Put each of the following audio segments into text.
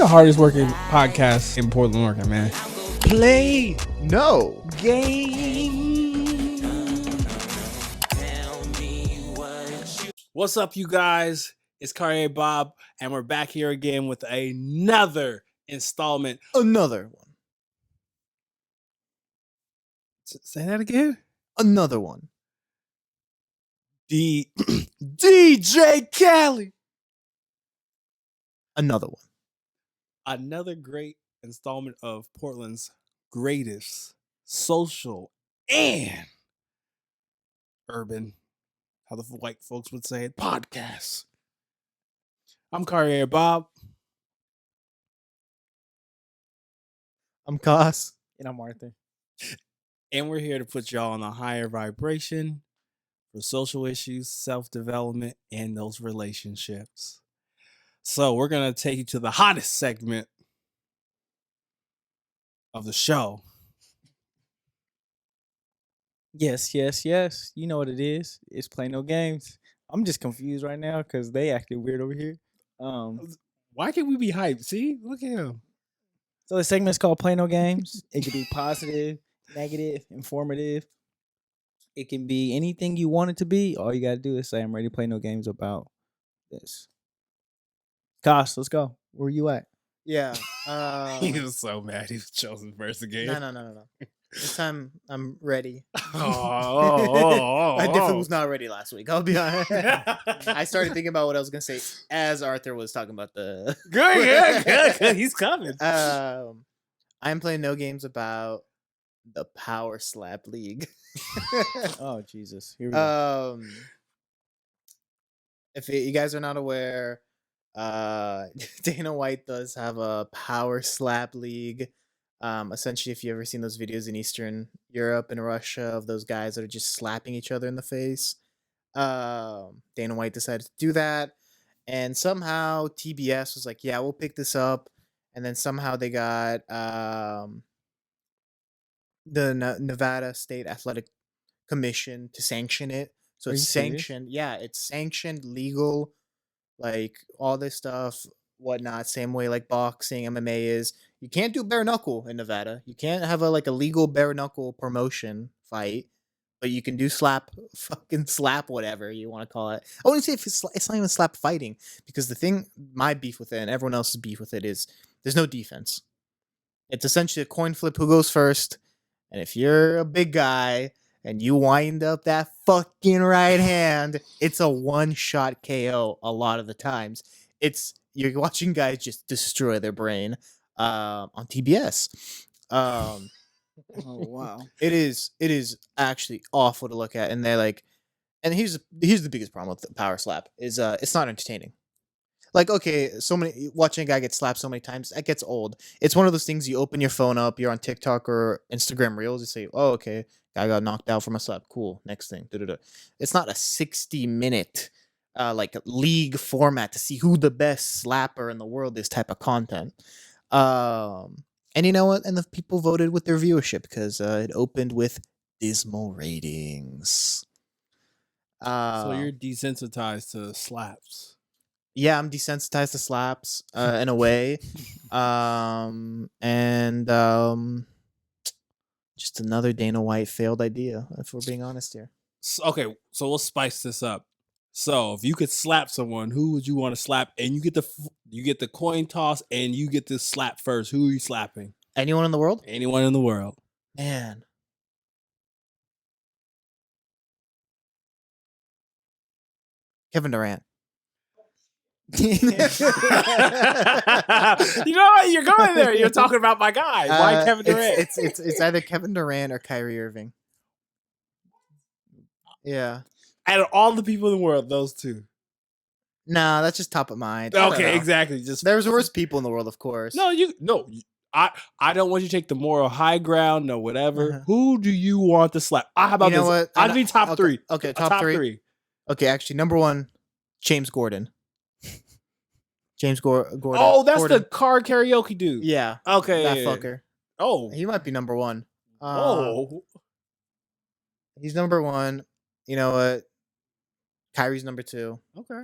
the hardest working podcast in Portland, Oregon, man. Play no Game. What's up, you guys? It's Cartier Bob, and we're back here again with another installment. Another one. Say that again? Another one. The DJ Cali. Another one. Another great installment of Portland's greatest social and urban, how the white folks would say it, podcast. I'm Cartier Bob. I'm Cas. And I'm Arthur. And we're here to put y'all on a higher vibration for social issues, self-development, and those relationships. So we're going to take you to the hottest segment of the show. Yes. You know what it is. It's Play No Games. I'm just confused right now because they acted weird over here. Why can't we be hyped? See? Look at him. So the segment's called Play No Games. It could be positive, negative, informative. It can be anything you want it to be. All you got to do is say, I'm ready to play no games about this. Gosh, let's go. Where you at? Yeah. He was so mad he was chosen first again. No. This time I'm ready. Oh. I definitely was not ready last week. I'll be honest. I started thinking about what I was gonna say as Arthur was talking about the. Good. He's coming. I'm playing no games about the Power Slap League. Oh Jesus! Here we go. If you guys are not aware, Dana White does have a Power Slap League. Essentially, if you ever seen those videos in Eastern Europe and Russia of those guys that are just slapping each other in the face, Dana White decided to do that, and somehow TBS was like, "Yeah, we'll pick this up," and then somehow they got the Nevada State Athletic Commission to sanction it. So it's sanctioned. Yeah, it's sanctioned, legal, like all this stuff, whatnot. Same way like boxing, MMA is. You can't do bare knuckle in Nevada. You can't have a legal bare knuckle promotion fight, but you can do fucking slap, whatever you want to call it. I wouldn't say if it's not even slap fighting, because the thing, my beef with it and everyone else's beef with it is there's no defense. It's essentially a coin flip who goes first, and if you're a big guy and you wind up that fucking right hand, it's a one-shot KO a lot of the times. You're watching guys just destroy their brain on TBS. Oh wow! It is actually awful to look at, and they're like, and here's the biggest problem with the Power Slap is it's not entertaining. Like, okay, watching a guy get slapped so many times, that gets old. It's one of those things you open your phone up, you're on TikTok or Instagram Reels, you say, oh, okay, guy got knocked out from a slap. Cool, next thing. It's not a 60-minute league format to see who the best slapper in the world is type of content. And you know what? And the people voted with their viewership because it opened with dismal ratings. So you're desensitized to slaps. Yeah, I'm desensitized to slaps in a way. Just another Dana White failed idea, if we're being honest here. Okay, so we'll spice this up. So if you could slap someone, who would you want to slap? And you get the coin toss, and you get to slap first. Who are you slapping? Anyone in the world? Anyone in the world. Man. Kevin Durant. You know what? You're going there. You're talking about my guy. Why Kevin Durant? It's either Kevin Durant or Kyrie Irving. Yeah. Out of all the people in the world, those two. No, that's just top of mind. Okay, exactly. Just there's worse people in the world, of course. I don't want you to take the moral high ground. No, whatever. Uh-huh. Who do you want to slap? How about this? What? I'd be top three. Okay, top three. Okay, actually, number one, James Gordon. James Gordon. Oh, that's the car karaoke dude. Yeah. Okay. That fucker. Oh. He might be number one. He's number one. You know what? Kyrie's number two. Okay.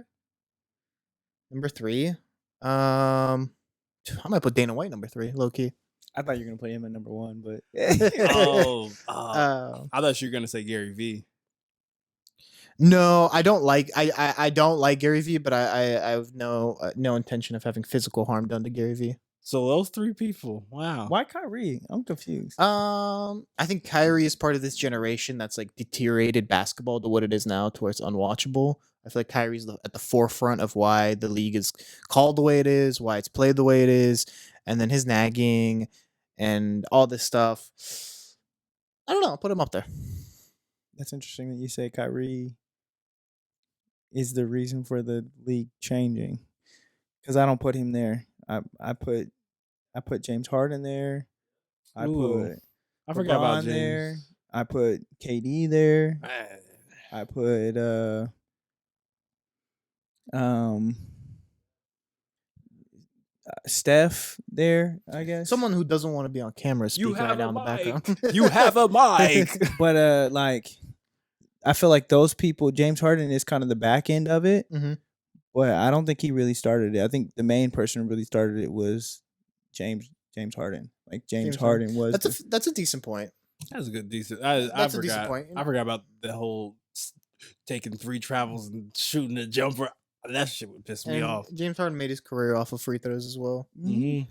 Number three. I might put Dana White number 3, low key. I thought you were gonna put him at number 1, but I thought you were gonna say Gary V. No, I don't like I don't like Gary V, but I have no intention of having physical harm done to Gary V. So those 3 people. Wow. why Kyrie? I'm confused. I think Kyrie is part of this generation that's like deteriorated basketball to what it is now, to where it's unwatchable. I feel like Kyrie's at the forefront of why the league is called the way it is, why it's played the way it is, and then his nagging and all this stuff. I don't know. I'll put him up there. That's interesting that you say Kyrie is the reason for the league changing, because I don't put him there. I put James Harden there. I forgot about LeBron James. there. I put KD there. I put Steph there, I guess. Someone who doesn't want to be on camera speaking right now in the background. You have a mic. But like, I feel like those people, James Harden is kind of the back end of it, but I don't think he really started it. I think the main person who really started it was James Harden. Like James Harden was. That's a decent point. That's a good decent. That's a decent point. I forgot about the whole taking 3 travels and shooting a jumper. That shit would piss me off. James Harden made his career off of free throws as well. And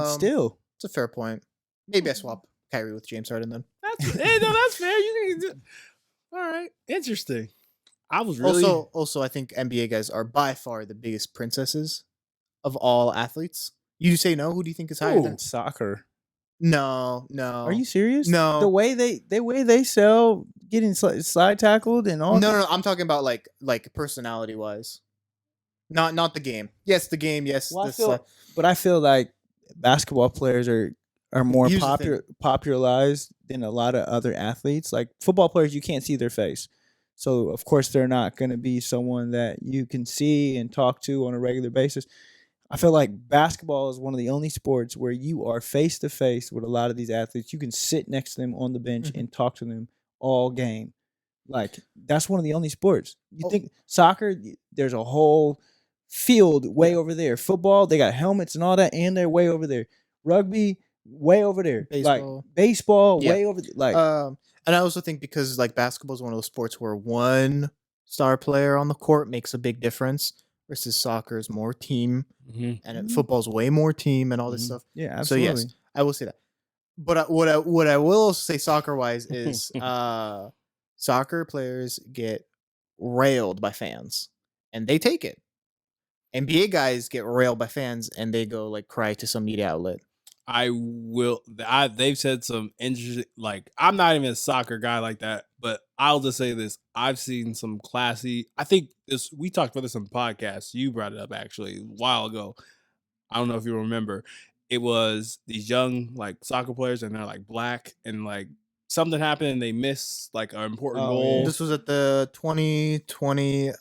still, it's a fair point. Maybe I swap Kyrie with James Harden then. That's fair. All right, interesting. I was really also I think NBA guys are by far the biggest princesses of all athletes. You say no? Who do you think is higher than soccer? No. Are you serious? No. The way they sell getting slide tackled and all. No. I'm talking about like personality wise. Not the game. Yes, the game. Yes, but I feel like basketball players are more Here's popularized than a lot of other athletes. Like football players, you can't see their face, so of course they're not going to be someone that you can see and talk to on a regular basis. I feel like basketball is one of the only sports where you are face to face with a lot of these athletes. You can sit next to them on the bench and talk to them all game. Like that's one of the only sports. You think soccer? There's a whole field way over there. Football, they got helmets and all that, and they're way over there. Rugby, way over there. Baseball, way over there. Like, and I also think because like basketball is one of those sports where one star player on the court makes a big difference, versus soccer is more team, and football's way more team and all this stuff. Yeah, absolutely. So yes, I will say that. But what I will say soccer wise is soccer players get railed by fans, and they take it. NBA guys get railed by fans and they go like cry to some media outlet. They've said some interesting, like, I'm not even a soccer guy like that, but I'll just say this. I've seen some classy, I think we talked about this on podcasts. You brought it up actually a while ago. I don't know if you remember. It was these young like soccer players and they're like black and like something happened and they missed like an important goal. Yeah. This was at the 2020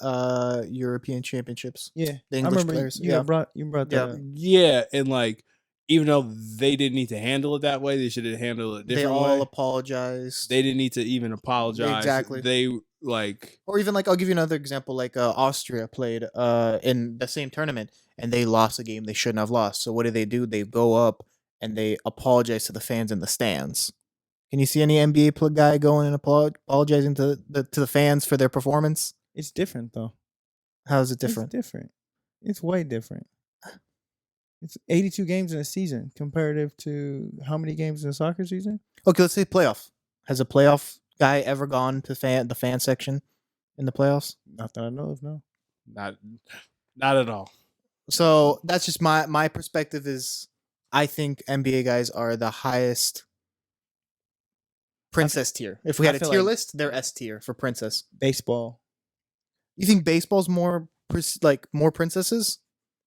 European Championships. Yeah, the English players. You brought that up. Yeah, and like even though they didn't need to handle it that way, they should have handled it different. They all apologized. They didn't need to even apologize. Exactly. They like, or even like I'll give you another example. Like Austria played in the same tournament and they lost a game they shouldn't have lost. So what do? They go up and they apologize to the fans in the stands. Can you see any NBA guy going and apologizing to the fans for their performance? It's different though. How is it different? It's different. It's way different. It's 82 games in a season comparative to how many games in a soccer season? Okay, let's say playoff. Has a playoff guy ever gone to the fan section in the playoffs? Not that I know of, no. Not at all. So that's just my perspective is I think NBA guys are the highest princess tier. If we had a tier list, they're S tier for princess. Baseball. You think baseball's more more princesses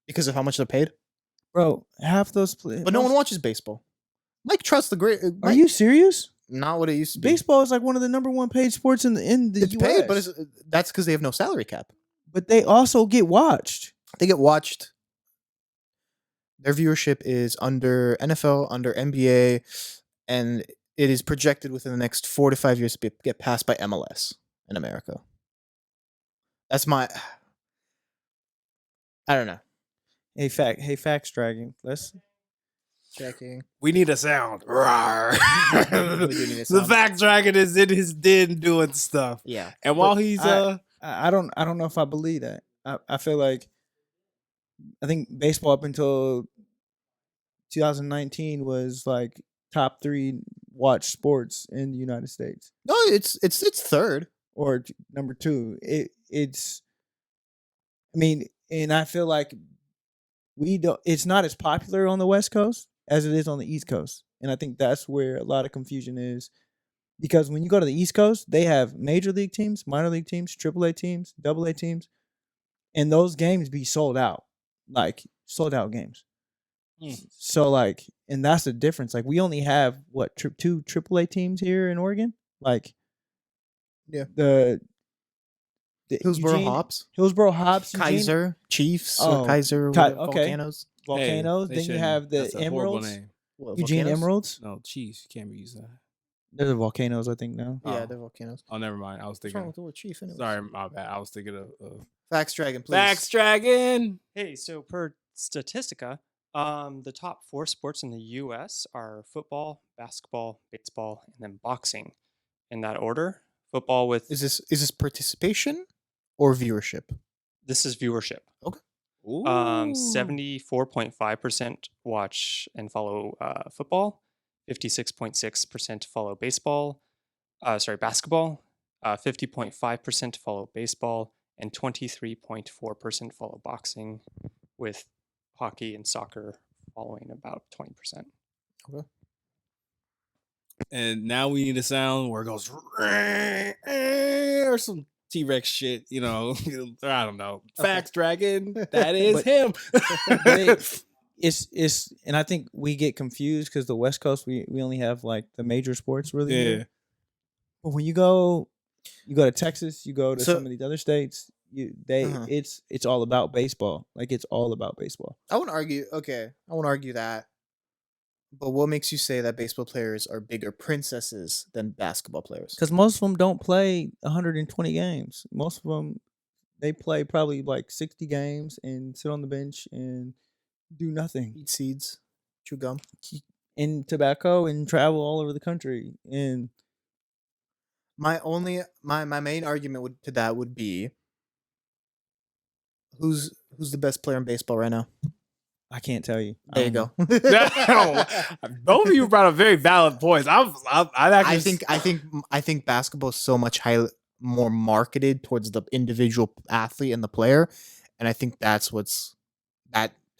because of how much they're paid? Bro, half those players. But no one watches baseball. Mike Trout's the great. Are you serious? Not what it used to be. Baseball is like one of the number one paid sports in the it's US. Paid, but that's because they have no salary cap. But they also get watched. They get watched. Their viewership is under NFL, under NBA, and it is projected within the next 4 to 5 years to get passed by MLS in America. That's my. I don't know. Hey, facts dragging. Checking. We need a sound. Rawr. We do need a The sound. fact dragon is in his den doing stuff. Yeah. And while he's I don't know if I believe that. I feel like I think baseball up until 2019 was like top 3 watched sports in the United States, No, it's third. or number 2. It's I mean, and I feel like it's not as popular on the West Coast as it is on the East Coast. And I think that's where a lot of confusion is, because when you go to the East Coast, they have major league teams, minor league teams, AAA teams, AA teams, and those games be sold out, like sold out games. So like, and that's the difference. Like, we only have what 2 AAA teams here in Oregon. Like, yeah, the Hillsboro Hops, Kaiser Chiefs, or Kaiser Volcanoes. Volcanoes. Then you have the Emeralds. Eugene Emeralds. No, Chiefs. You can't be using that. They're the Volcanoes, I think. Now. Yeah, they're Volcanoes. Oh, never mind. I was thinking. What's wrong with the word chief? Anyways? Sorry, my bad. I was thinking of Facts Dragon, please. Facts Dragon. Hey, so per Statistica, the top 4 sports in the U.S. are football, basketball, baseball, and then boxing. In that order, football with is this participation or viewership? This is viewership. Okay. 74.5% watch and follow football, 56.6% follow basketball, 50.5% follow baseball, and 23.4% follow boxing, with hockey and soccer following about 20%. Okay. And now we need a sound where it goes or some T-Rex shit, I don't know. Facts Dragon, that is him. It's and I think we get confused because the West Coast we only have like the major sports really. Yeah. Here. But when you go to Texas, you go to some of these other states, it's all about baseball. Like, it's all about baseball. I won't argue that. But what makes you say that baseball players are bigger princesses than basketball players? Because most of them don't play 120 games. Most of them, they play probably like 60 games and sit on the bench and do nothing. Eat seeds, chew gum, and tobacco, and travel all over the country. And my main argument to that would be, who's the best player in baseball right now? I can't tell you. There you go. Both of you brought up very valid points. I think basketball is so much more marketed towards the individual athlete and the player, and I think that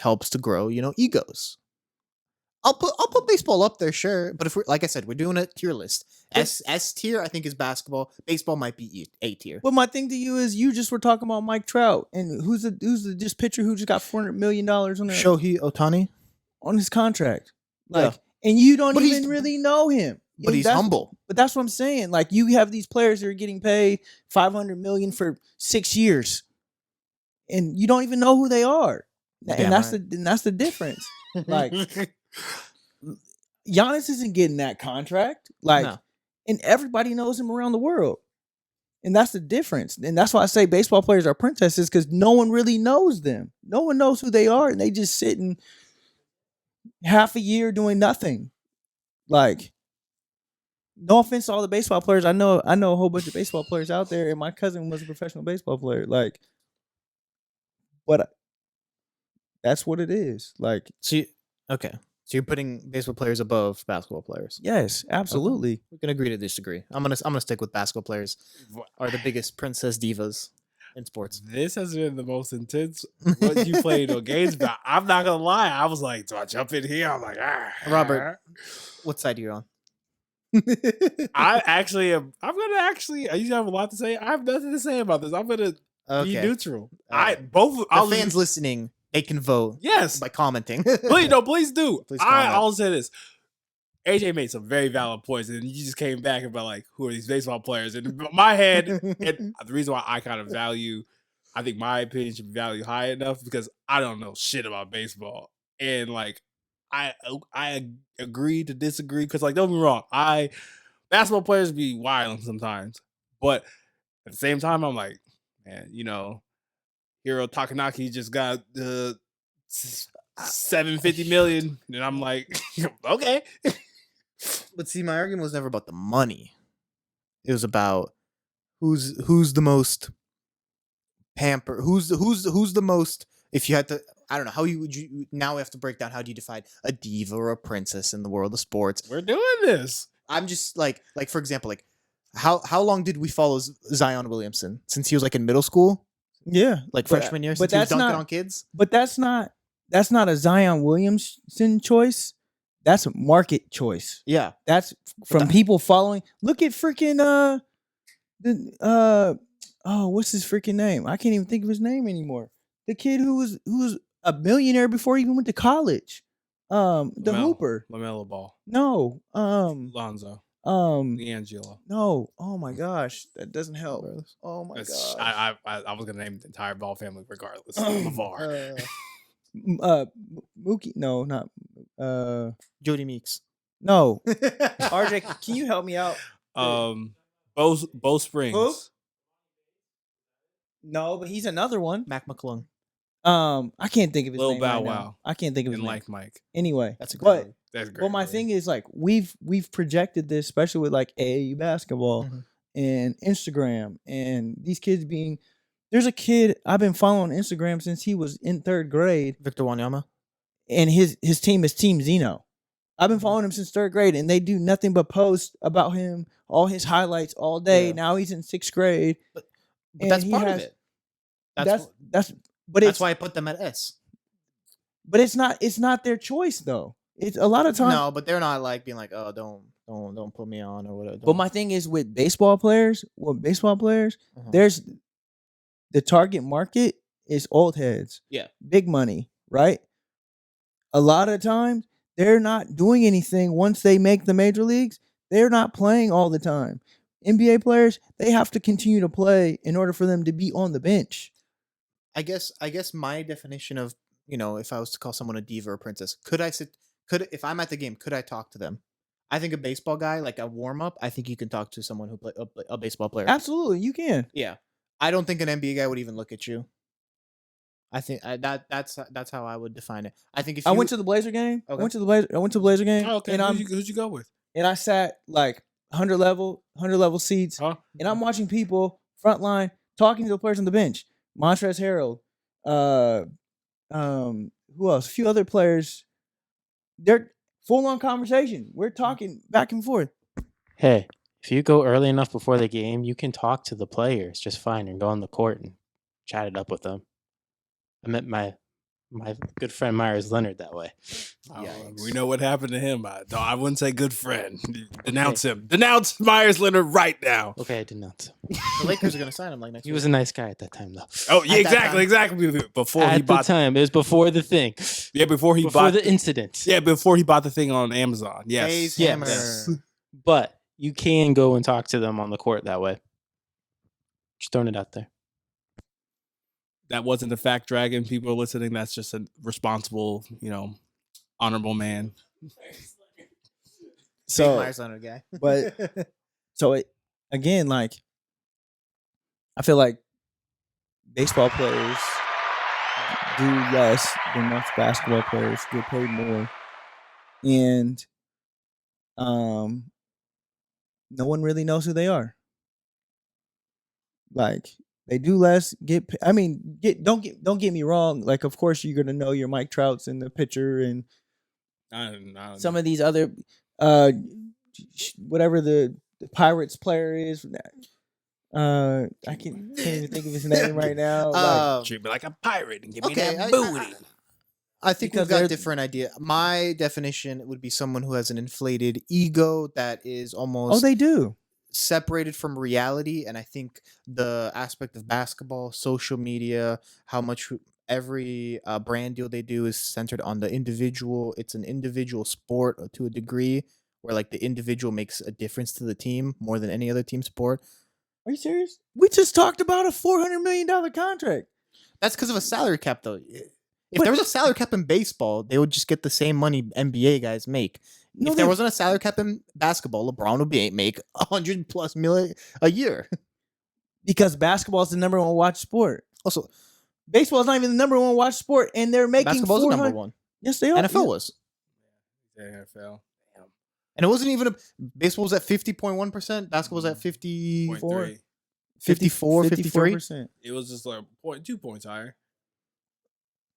helps to grow, egos. I'll put baseball up there, sure, but if we're, like I said, we're doing a tier list. S tier, I think, is basketball. Baseball might be A tier. Well, my thing to you is, you just were talking about Mike Trout, and who's the just pitcher who just got $400 million on Shohei Ohtani on his contract, like, and you don't even really know him. But he's humble. But that's what I'm saying. Like, you have these players that are getting paid $500 million for 6 years, and you don't even know who they are, and that's the difference. Like, Giannis isn't getting that contract, like, and everybody knows him around the world, and that's the difference. And that's why I say baseball players are princesses, because no one really knows them. No one knows who they are, and they just sitting half a year doing nothing. Like, no offense to all the baseball players, I know a whole bunch of baseball players out there, and my cousin was a professional baseball player. Like, but that's what it is. Like, okay. So you're putting baseball players above basketball players? Yes, absolutely. Okay. We can agree to disagree. I'm gonna stick with basketball players are the biggest princess divas in sports. This has been the most intense what you played on games, but I'm not gonna lie. I was like, do I jump in here? I'm like, Robert, what side are you on? I actually am. I used to have a lot to say. I have nothing to say about this. I'm gonna be neutral. Fans listening, they can vote. Yes, by commenting. Please do. Please I'll say this. AJ made some very valid points, and you just came back and be like, "Who are these baseball players?" And in my head, and the reason why I kind of I think my opinion should be valued high enough, because I don't know shit about baseball, and like, I agree to disagree, because, like, don't get me wrong, basketball players be wild sometimes, but at the same time, I'm like, man, Hiro Takanaki just got $750 million, and I'm like, okay. But see, my argument was never about the money. It was about who's the most pamper, who's the most. If you had to, I don't know how would you. Now we have to break down how do you define a diva or a princess in the world of sports. We're doing this. I'm just like for example, like how long did we follow Zion Williamson since he was like in middle school? Yeah, Like freshman year, since he was dunking on kids. But that's not a Zion Williamson choice. That's a market choice. Yeah, that's from people following. Look at freaking what's his freaking name? I can't even think of his name anymore. The kid who was a millionaire before he even went to college. Hooper. LaMelo Ball. No. Lonzo. D'Angelo. No. Oh my gosh, that doesn't help. Oh my gosh. I was gonna name the entire Ball family regardless. LeVar. Mookie. No, not Jody Meeks. No. RJ, can you help me out? Bo Springs. Who? No, but he's another one. Mac McClung. I can't think of his Lil name. Bow right Wow. now. I can't think of his name. Like Mike. Anyway, that's a great. That's great. Well, my thing is like we've projected this, especially with like AAU basketball and Instagram, and these kids being. There's a kid I've been following on Instagram since he was in 3rd grade. Victor Wanyama. And his team is Team Zeno. I've been following him since 3rd grade, and they do nothing but post about him, all his highlights all day. Yeah. Now he's in 6th grade. But that's part of it. That's why I put them at S. But it's not their choice though. It's a lot of times. No, but they're not like being like, oh, don't put me on or whatever. But my thing is with baseball players, there's the target market is old heads. Yeah. Big money, right? A lot of times they're not doing anything once they make the major leagues. They're not playing all the time. NBA players, they have to continue to play in order for them to be on the bench. I guess my definition of, if I was to call someone a diva or a princess, if I'm at the game, could I talk to them? I think a baseball guy, like a warm-up, I think you can talk to someone who a baseball player. Absolutely, you can. Yeah. I don't think an NBA guy would even look at you. I think that's how I would define it. I think if I went to the Blazer game. Okay. I went to the Blazer game. Oh, okay. And who'd you go with? And I sat like 100 level seats. Huh? And I'm watching people front line talking to the players on the bench. Montrezl Harrell. Who else? A few other players. They're full on conversation. We're talking back and forth. Hey, if you go early enough before the game, you can talk to the players just fine and go on the court and chat it up with them. I met my good friend Myers Leonard that way. We know what happened to him. I wouldn't say good friend. Denounce him. Denounce Myers Leonard right now. Okay, I denounce him. The Lakers are going to sign him like next week. He was a nice guy at that time, though. Oh, yeah, exactly. Before at he bought the time, it was before the thing. Yeah, before bought the incident. Yeah, before he bought the thing on Amazon. Yes. Yes. But you can go and talk to them on the court that way. Just throwing it out there. That wasn't a fact, Dragon. People are listening. That's just a responsible, honorable man. So Myers Leonard guy. But so again, like I feel like baseball players do less than most basketball players, get paid more, and no one really knows who they are. Like. They do less. Don't get me wrong. Like, of course, you're gonna know your Mike Trouts and the pitcher and some of these other, whatever the Pirates player is. I can't even think of his name right now. Treat me like a pirate and give me that booty. I think we've got a different idea. My definition would be someone who has an inflated ego that is almost. Oh, they do. Separated from reality, and I think the aspect of basketball, social media, how much every brand deal they do is centered on the individual. It's an individual sport to a degree where like the individual makes a difference to the team more than any other team sport. Are you serious? We just talked about a $400 million contract. That's because of a salary cap, though. If there was a salary cap in baseball, they would just get the same money NBA guys make. If there wasn't a salary cap in basketball, LeBron would make $100+ million a year. Because basketball is the #1 watch sport. Also, baseball is not even the #1 watch sport, and they're making basketball's the #1. Yes, they are. NFL was. The NFL. And it wasn't even baseball was at 50.1%. Basketball was at 54, 0.3. 53. It was just like 2 points higher.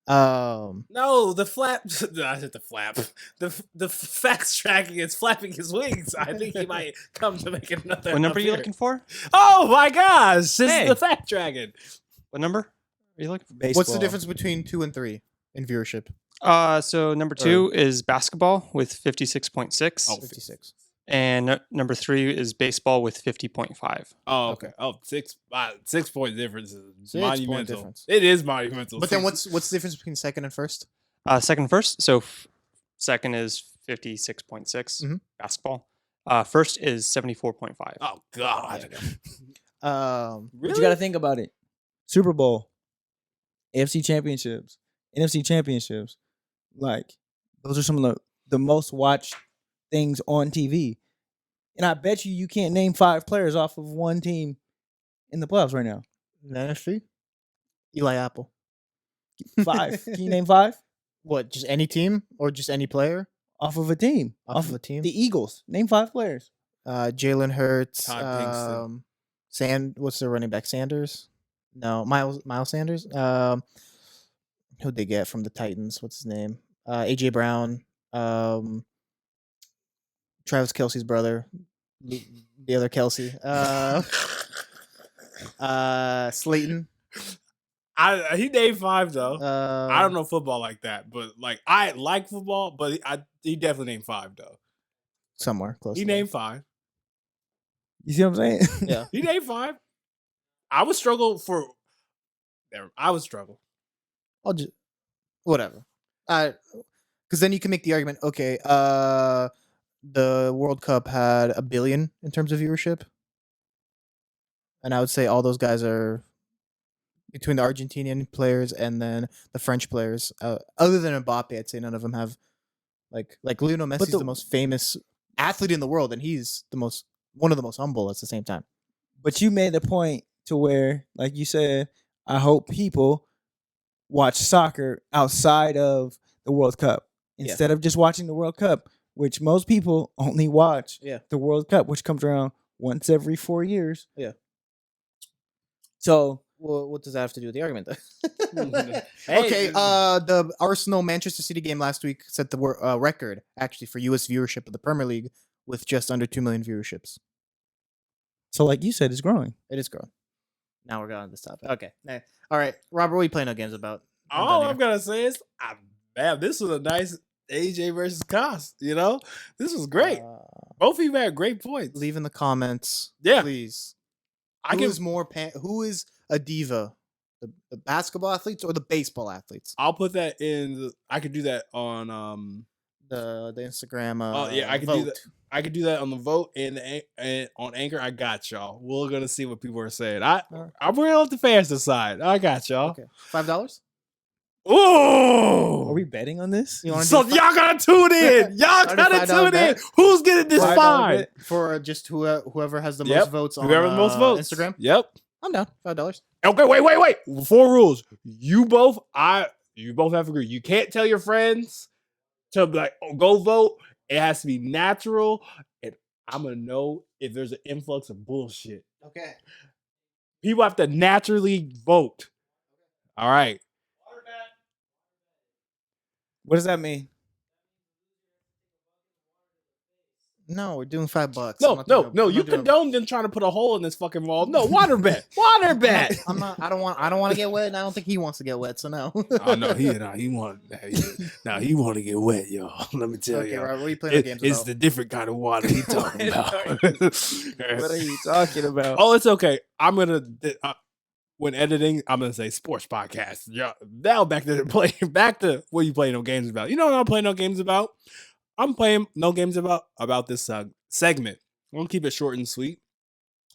Um, No, the flap. I said the flap. The fax tracking is flapping his wings. I think he might come to make another. What number are you looking for? Oh my gosh! This Hey. is the fact tracking. What number are you looking for? Baseball. what's the difference between 2 and 3 in viewership? So number 2 is basketball with 56.6. Oh, 56. And number 3 is baseball with 50.5. Oh, okay. Oh, 6 point difference is 6 point monumental. difference. It is monumental. But then what's the difference between second and first? Second, first. So second is 56.6 Mhm. basketball. First is 74.5. Oh God. But you got to think about it. Super Bowl, AFC championships, NFC championships. Like, those are some of the most watched things on TV. And I bet you can't name 5 players off of one team in the playoffs right now. The NFC? Eli Apple. 5. Can you name 5? What, just any team or just any player? Off of a team. Off of a team? The Eagles. Name 5 players. Jalen Hurts. Todd Pinkston. What's the running back? Sanders? No, Miles Sanders. Who'd they get from the Titans? What's his name? AJ Brown. Travis Kelce's brother. The other Kelsey. Slayton. He named 5 though. I don't know. know football like that, but like I like football, but he definitely named 5 though. Somewhere close. He to that. named 5. You see what I'm saying? Yeah. He named 5. I would struggle for. I would struggle. I'll just whatever. Because then you can make the argument. Okay. The World Cup had 1 billion in terms of viewership, and I would say all those guys are between the Argentinian players and then the French players. Other than Mbappe, I'd say none of them have like Lionel Messi's the most famous athlete in the world, and he's one of the most humble at the same time. But you made the point to where, like you said, I hope people watch soccer outside of the World Cup instead of just watching the World Cup, which most people only watch the World Cup, which comes around once every 4 years. Yeah. So, well, what does that have to do with the argument? Hey, Okay. The Arsenal Manchester City game last week set the record actually for U.S. viewership of the Premier League with just under 2 million viewerships. so like you said, it's growing. It is growing. Now we're going to this topic. Okay. All right, Robert, what are you playing no games about? all I'm gonna say is, man, this was a nice AJ versus Cas. You know, this was great. Both of you had great points. Leave in the comments, Yeah. please. Who Who is a diva? The basketball athletes or the baseball athletes? I'll put that in. I could do that on The Instagram. Oh yeah, I could vote. do that. I could do that on the vote and on Anchor. I got y'all. We're gonna see what people are saying. I'm gonna let the fans decide. I got y'all. Okay, $5. Ooh, Are we betting on this? You wanna so do y'all gotta tune in. Y'all $5 gotta tune in. bet? Who's getting this $5 fine? bet? for just whoever has the Yep. most votes on Whoever the most votes. Instagram? Yep. I'm down. $5. Okay, wait. 4 rules. You both have to agree. You can't tell your friends to be like, oh, go vote. It has to be natural, and I'm gonna know if there's an influx of bullshit. Okay. People have to naturally vote. All right. What does that mean? No, we're doing $5. No. You condone them trying to put a hole in this fucking wall. No, water bet. Water bet. I'm not. I don't want to get wet, and I don't think he wants to get wet. So no. Oh no, he want to get wet, y'all. Let me tell Okay, you. right. What are you playing games It's about? the different kind of water he talking about. What are you talking about? Oh, it's okay. I'm gonna when editing, I'm gonna say sports podcast. Yeah. Now back to what you playing no games about. You know what I'm playing no games about? I'm playing no games about this segment. I'm gonna keep it short and sweet.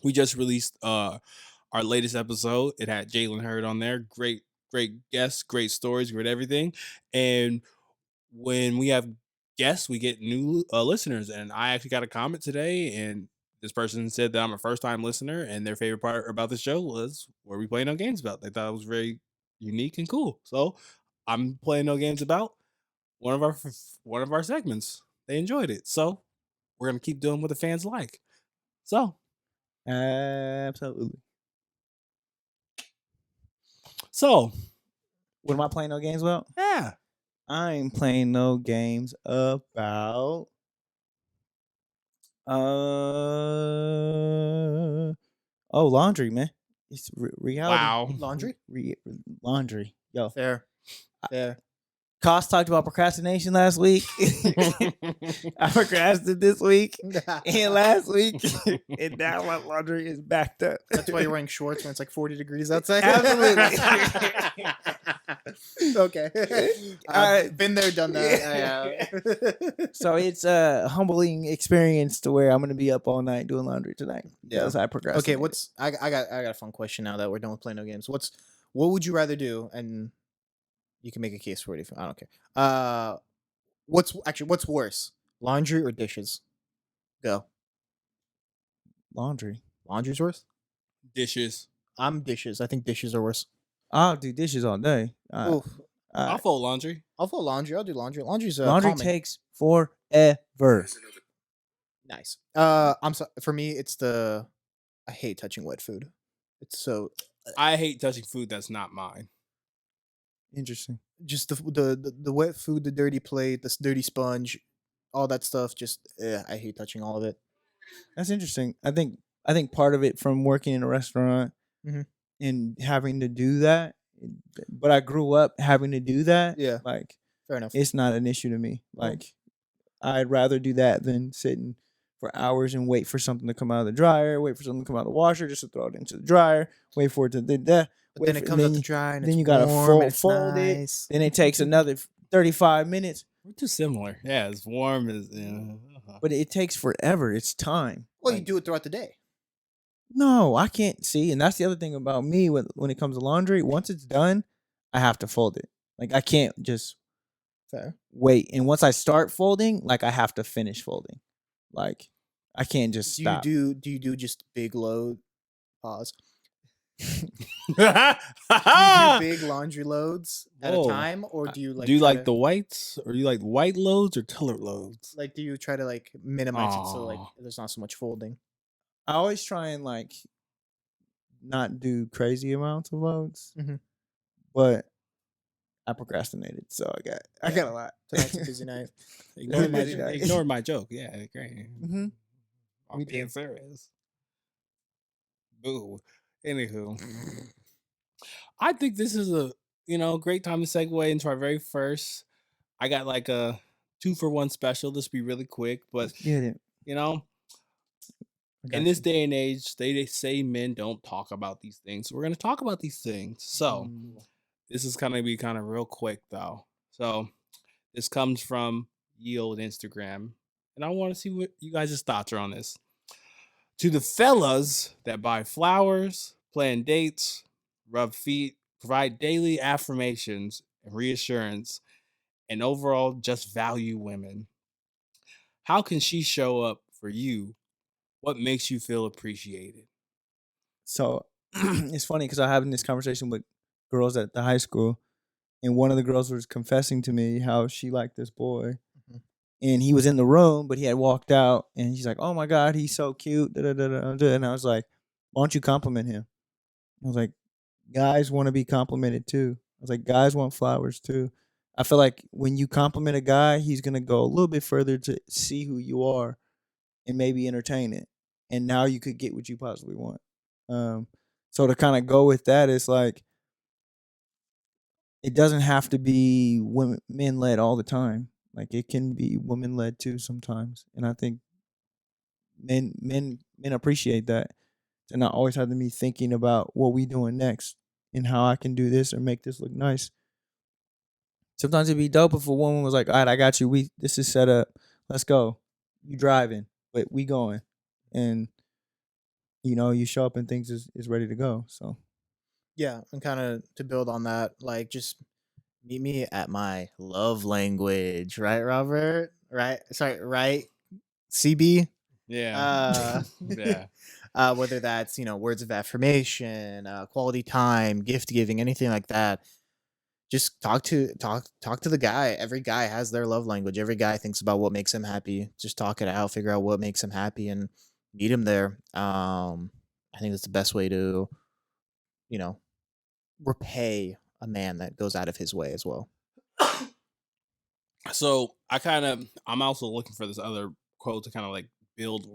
We just released our latest episode. It had Jalen Hurd on there. Great guests, great stories, great everything. And when we have guests, we get new listeners. And I actually got a comment today, and this person said that I'm a first-time listener, and their favorite part about the show was where we play no games about. They thought it was very unique and cool. So I'm playing no games about. one of our segments. They enjoyed it, so we're gonna keep doing what the fans like. So Absolutely. So what am I playing no games about? Yeah. I ain't playing no games about laundry, man. It's reality. Wow. Laundry? Laundry. Yo. Fair. Koss talked about procrastination last week. I procrastinated this week and last week. And now my laundry is backed up. That's why you're wearing shorts when it's like 40 degrees outside? Absolutely. Okay. Been there, done that. So it's a humbling experience to where I'm going to be up all night doing laundry tonight. Because I procrastinated. Okay, I got a fun question now that we're done with playing no games. What would you rather do? And you can make a case for it if I don't care. What's worse? Laundry or dishes? Go. Laundry. Laundry's worse? Dishes. I'm dishes. I think dishes are worse. I'll do dishes all day. I'll fold laundry. I'll fold laundry. I'll do laundry. Laundry's laundry calming. takes forever. Nice. For me, it's I hate touching wet food. It's so. I hate touching food that's not mine. Interesting. Just the wet food, the dirty plate, this dirty sponge, all that stuff. Just I hate touching all of it. That's interesting. I think part of it from working in a restaurant and having to do that, but I grew up having to do that. Yeah, like fair enough. It's not an issue to me. Like I'd rather do that than sitting for hours and wait for something to come out of the dryer, wait for something to come out of the washer just to throw it into the dryer, wait for it to But then it comes out the dryer and then it's you gotta warm, fold nice. it. Then it takes another 35 minutes. We're too similar. Yeah, it's warm. But it takes forever. It's time. Well, you do it throughout the day. No, I can't see. And that's the other thing about me when it comes to laundry. Once it's done, I have to fold it. Like I can't just wait. And once I start folding, like I have to finish folding. Like I can't just stop. Do you do just big load? Pause. Do you do big laundry loads at a time, or do you like the whites, or you like white loads or colored loads? Like, do you try to like minimize it so like there's not so much folding? I always try and like not do crazy amounts of loads, but I procrastinated, so I got a lot. Tonight's a busy night. Ignore my joke. Yeah, great. I'm We being serious. Boo. Anywho, I think this is a great time to segue into our very first. I got like a 2-for-1 special. This will be really quick, but get it. In this day and age, they say men don't talk about these things. So we're going to talk about these things. So this is going to be kind of real quick though. So this comes from Yield Instagram, and I want to see what you guys' thoughts are on this. To the fellas that buy flowers, plan dates, rub feet, provide daily affirmations and reassurance, and overall just value women, how can she show up for you? What makes you feel appreciated? So it's funny because I having this conversation with girls at the high school, and one of the girls was confessing to me how she liked this boy. And he was in the room, but he had walked out, and she's like, "Oh my God, he's so cute." And I was like, "Why don't you compliment him?" I was like, "Guys want to be complimented too." I was like, "Guys want flowers too." I feel like when you compliment a guy, he's gonna go a little bit further to see who you are and maybe entertain it. And now you could get what you possibly want. So to kind of go with that, it's like it doesn't have to be men led all the time. Like it can be women led too sometimes, and I think men appreciate that. They're not always having me thinking about what we doing next and how I can do this or make this look nice. Sometimes it'd be dope if a woman was like, "All right, I got you. This is set up. Let's go. You driving, but we going," and you show up and things is ready to go. So yeah, and kind of to build on that, like just meet me at my love language, right, Robert? Right? Sorry, right? CB? Yeah. Yeah. Whether that's, words of affirmation, quality time, gift giving, anything like that. just talk to the guy. Every guy has their love language. Every guy thinks about what makes him happy. Just talk it out, figure out what makes him happy, and meet him there. I think that's the best way to, you know, repay a man that goes out of his way as well. So I'm also looking for this other quote to kind of like build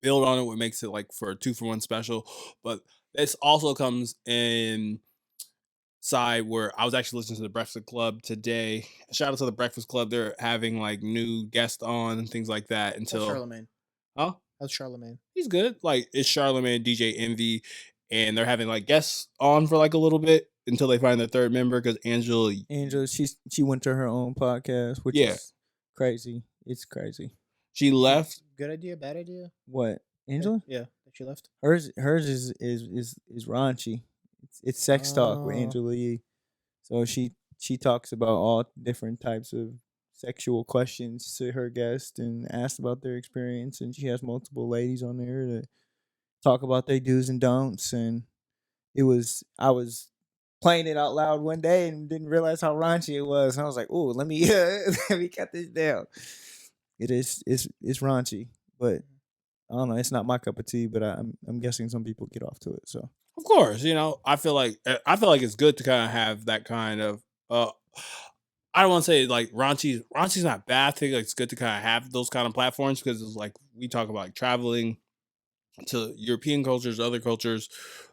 on it, what makes it like for a 2-for-1 special. But this also comes in side where I was actually listening to the Breakfast Club today. Shout out to the Breakfast Club. They're having like new guests on and things like that until Charlemagne. Huh? How's Charlemagne? He's good. Like it's Charlemagne, DJ Envy, and they're having like guests on for like a little bit until they find their third member because Angela, she went to her own podcast, which is crazy. It's crazy. She left. Good idea, bad idea? What? Angela? Yeah, she left. Hers is raunchy. It's sex talk with Angela Yee. So she talks about all different types of sexual questions to her guests and asks about their experience, and she has multiple ladies on there to talk about their do's and don'ts. And I was playing it out loud one day and didn't realize how raunchy it was. And I was like, "Ooh, let me let me cut this down." It's raunchy, but I don't know. It's not my cup of tea, but I'm guessing some people get off to it. So Of course, I feel like it's good to kind of have that kind of I don't want to say like raunchy's not a bad thing. Like it's good to kind of have those kind of platforms because it's like we talk about like traveling to European cultures, other cultures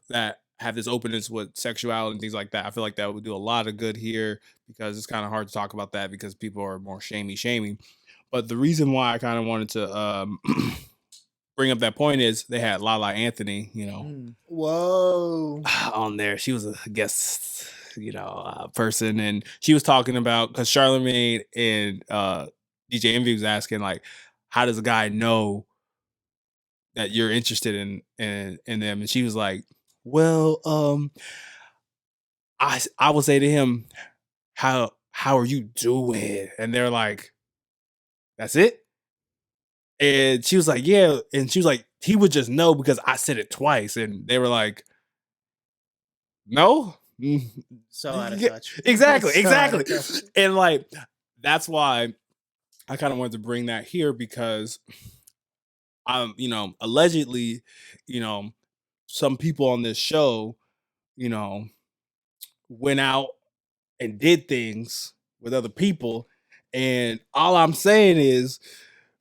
that have this openness with sexuality and things like that. I feel like that would do a lot of good here because it's kind of hard to talk about that because people are more shamey. But the reason why I kind of wanted to bring up that point is they had Lala Anthony, Whoa, on there. She was a guest, person, and she was talking about because Charlemagne and DJ Envy was asking like, how does a guy know that you're interested in them? And she was like, well, I would say to him, how are you doing? And they're like, that's it. And she was like, yeah. And she was like, he would just know because I said it twice. And they were like, no. So out of touch. Exactly. So out of touch. And like, that's why I kind of wanted to bring that here because allegedly, some people on this show, went out and did things with other people. And all I'm saying is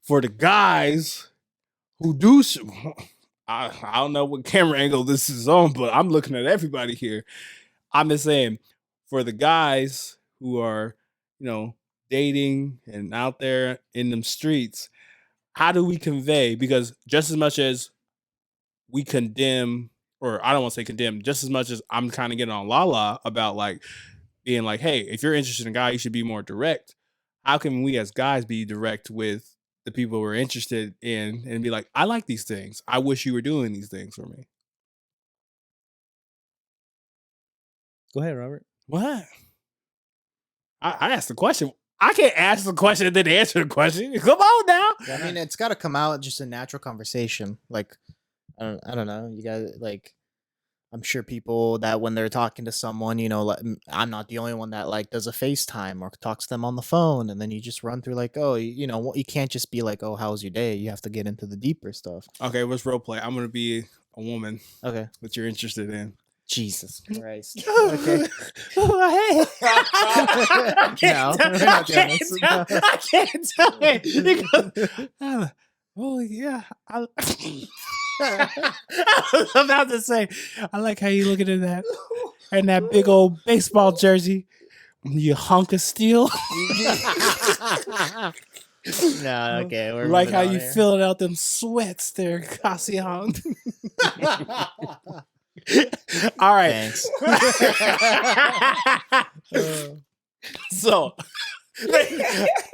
for the guys who do, I don't know what camera angle this is on, but I'm looking at everybody here. I'm just saying for the guys who are, dating and out there in them streets, how do we convey? Because just as much as we condemn, or I don't want to say condemn, just as much as I'm kind of getting on Lala about like being like, hey, if you're interested in a guy, you should be more direct. How can we as guys be direct with the people we're interested in and be like, I like these things. I wish you were doing these things for me. Go ahead, Robert. What? I asked the question. I can't ask the question and then answer the question. Come on now. I mean, it's got to come out just a natural conversation. Like, I don't know. You guys like. I'm sure people that when they're talking to someone, like, I'm not the only one that like does a FaceTime or talks to them on the phone, and then you just run through like, oh, you can't just be like, oh, how's your day? You have to get into the deeper stuff. Okay, let's role play. I'm gonna be a woman. Okay, that you're interested in. Jesus Christ. Okay. No, I can't tell it. Oh yeah. I was about to say, I like how you looking at that and that big old baseball jersey. You hunk of steel. No, okay. We're like how you here. filling out them sweats there, Cassian. All right. Thanks. So,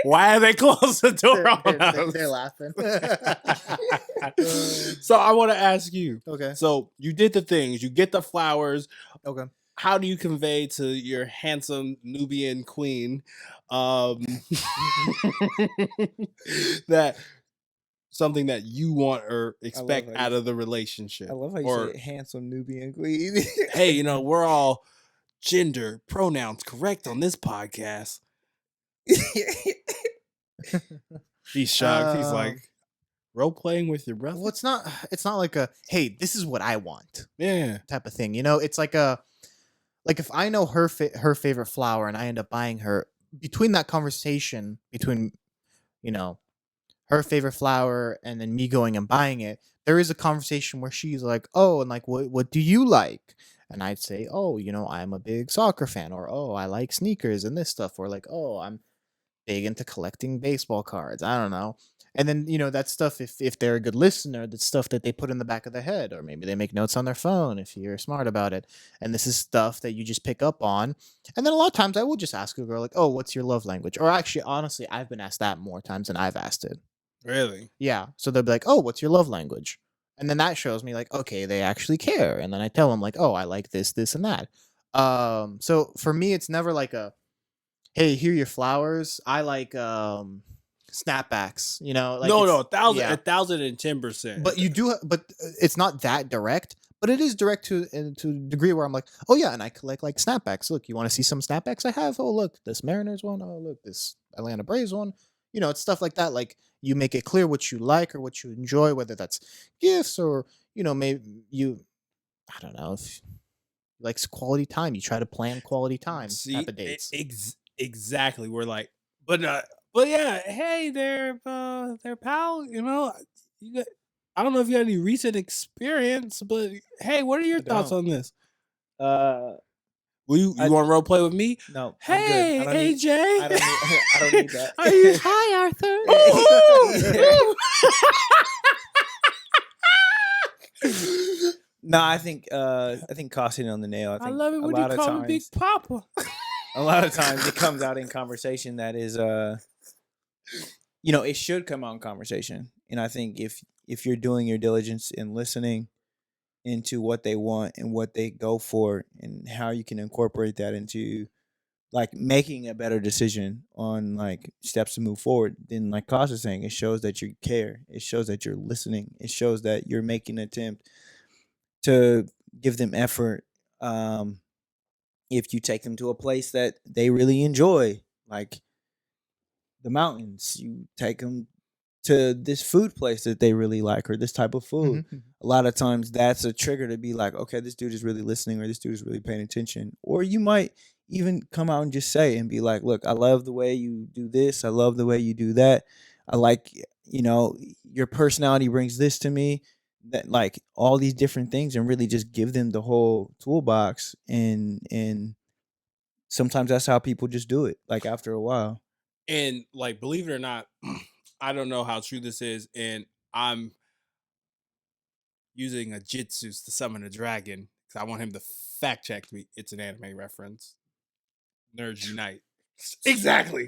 why are they closed the door on us? They're laughing. So I want to ask you. Okay. So you did the things. You get the flowers. Okay. How do you convey to your handsome Nubian queen that something that you want or expect out of the relationship? I love how you say handsome Nubian queen. Hey, we're all gender pronouns correct on this podcast. He's shocked. He's like, role playing with your brother. Well, it's not like a, hey, this is what I want Yeah. type of thing. You know, it's like a, like if I know her favorite flower and I end up buying her, between that conversation between, you know, her favorite flower and then me going and buying it, there is a conversation where she's like, oh, and like, what do you like? And I'd say, oh, you know, I'm a big soccer fan, or oh, I like sneakers and this stuff, or like, oh, I'm big into collecting baseball cards. I don't know. And then, you know, that stuff, if they're a good listener, that's stuff that they put in the back of their head, or maybe they make notes on their phone if you're smart about it. And this is stuff that you just pick up on. And then a lot of times I will just ask a girl, like, oh, what's your love language? Or actually, honestly, I've been asked that more times than I've asked it. Really? Yeah. So they'll be like, oh, what's your love language? And then that shows me, like, okay, they actually care. And then I tell them, like, oh, I like this, this, and that. So for me, it's never like a, hey, here are your flowers. I like snapbacks, you know, like no, it's- 1,010%. but you do, but it's not that direct. But it is direct to a degree where I'm like, oh yeah, and I collect like snapbacks. Look, you want to see some snapbacks I have? Oh look, this Mariners one. Oh look, this Atlanta Braves one. You know, it's stuff like that. Like you make it clear what you like or what you enjoy, whether that's gifts or, you know, maybe you, I don't know, if you like quality time, you try to plan quality time See, type of dates. exactly. We're like, but yeah, hey, they're pal. You know, you got, I don't know if you had any recent experience, but hey, what are your thoughts don't. on this? Uh, You want to role play with me? no. Hey, I'm good. AJ. I don't need that. Are you? Hi, Arthur. No, I think Cost hit it on the nail. I I think love it a when you lot of call me times, Big Papa. a lot of times it comes out in conversation that is you know, it should come out in conversation. And I think if you're doing your diligence in listening into what they want and what they go for and how you can incorporate that into like making a better decision on like steps to move forward, then like Cost is saying, it shows that you care. It shows that you're listening. It shows that you're making an attempt to give them effort. If you take them to a place that they really enjoy, like the mountains, you take them to this food place that they really like or this type of food. Mhm. A lot of times that's a trigger to be like, okay, this dude is really listening or this dude is really paying attention. Or you might even come out and just say and be like, look, I love the way you do this. I love the way you do that. I like, you know, your personality brings this to me. That like all these different things and really just give them the whole toolbox and sometimes that's how people just do it like after a while. And like, believe it or not, I don't know how true this is, and I'm using a jitsu to summon a dragon because I want him to fact check me. It's an anime reference. Nerds unite. Exactly.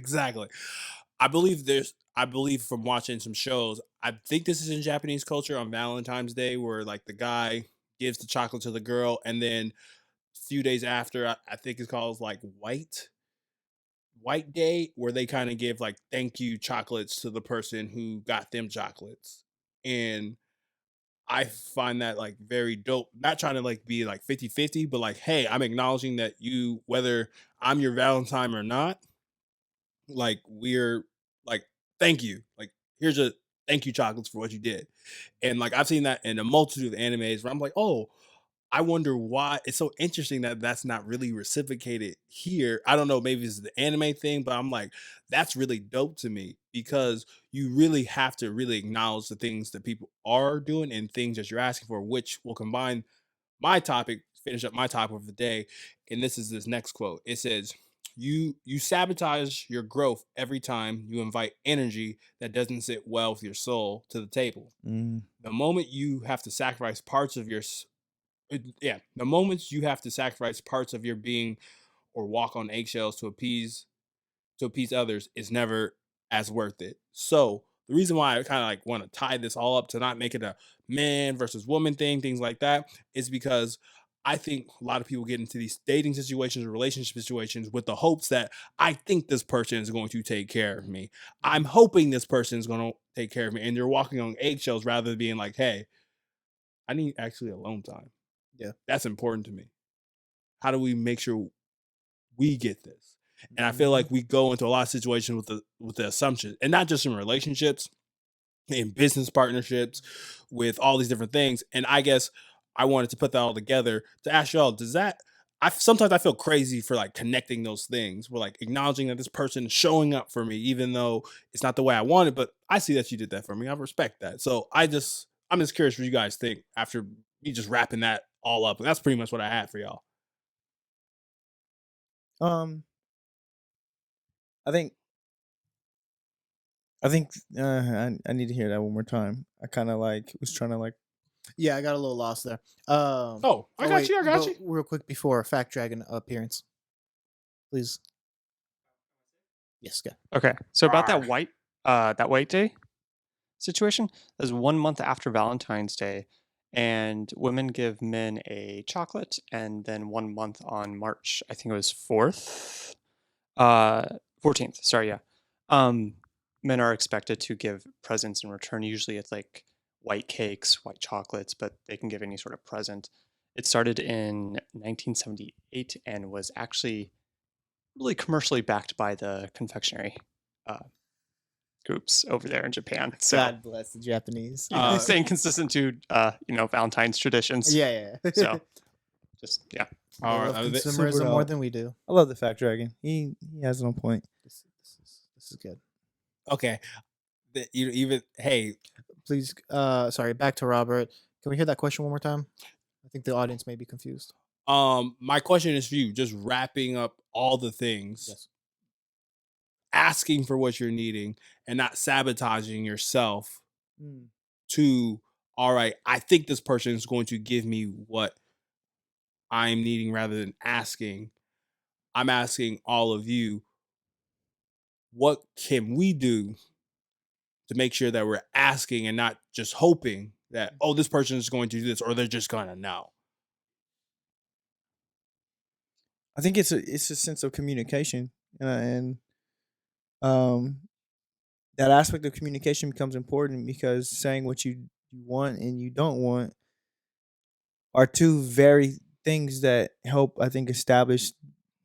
I believe from watching some shows, I think this is in Japanese culture on Valentine's Day, where like the guy gives the chocolate to the girl, and then a few days after, I think it's called like White Day, where they kind of give like thank you chocolates to the person who got them chocolates. And I find that like very dope. Not trying to like be like 50-50, but like, hey, I'm acknowledging that you, whether I'm your Valentine or not, like we're like, thank you. Like, here's a thank you chocolates for what you did. And like I've seen that in a multitude of animes where I'm like, oh, I wonder why it's so interesting that that's not really reciprocated here. I don't know, maybe it's the anime thing, but I'm like, that's really dope to me because you really have to really acknowledge the things that people are doing and things that you're asking for, which will combine my topic, finish up my topic of the day. And this is this next quote. It says, you sabotage your growth every time you invite energy that doesn't sit well with your soul to the table. The moment you have to sacrifice parts of the moments you have to sacrifice parts of your being or walk on eggshells to appease others is never as worth it. So the reason why I kind of like want to tie this all up to not make it a man versus woman thing, things like that, is because I think a lot of people get into these dating situations or relationship situations with the hopes that I think this person is going to take care of me. I'm hoping this person is going to take care of me. And you're walking on eggshells rather than being like, hey, I need actually alone time. Yeah. That's important to me. How do we make sure we get this. And I feel like we go into a lot of situations with the assumption, and not just in relationships, in business partnerships, with all these different things. And I guess I wanted to put that all together to ask y'all, does that sometimes I feel crazy for like connecting those things. We're like acknowledging that this person is showing up for me, even though it's not the way I wanted, but I see that you did that for me. I respect that. So I'm just curious what you guys think after me just wrapping that all up. And that's pretty much what I had for y'all. I think I need to hear that one more time. I kind of like was trying to like. Yeah, I got a little lost there. I got you. I got you. Real quick before Fact Dragon appearance, please. Yes, go. Okay, so about Rawr. that white day situation, that was 1 month after Valentine's Day, and women give men a chocolate, and then 1 month on March, I think it was 14th. Sorry, yeah. Men are expected to give presents in return. Usually, it's like white cakes, white chocolates, but they can give any sort of present. It started in 1978 and was actually really commercially backed by the confectionery groups over there in Japan. So God bless the Japanese. staying consistent to Valentine's traditions. Yeah. So just They love consumerism super more dope. than we do. I love the Fact Dragon. He has it on point. This is good. Okay. Hey, Please, sorry, back to Robert. Can we hear that question one more time? I think the audience may be confused. my question is for you, just wrapping up all the things. Yes. Asking for what you're needing and not sabotaging yourself to, all right, I think this person is going to give me what I'm needing rather than asking. I'm asking all of you, what can we do to make sure that we're asking and not just hoping that, oh, this person is going to do this or they're just going to know? I think it's a sense of communication, and that aspect of communication becomes important because saying what you want and you don't want are two very things that help, I think, establish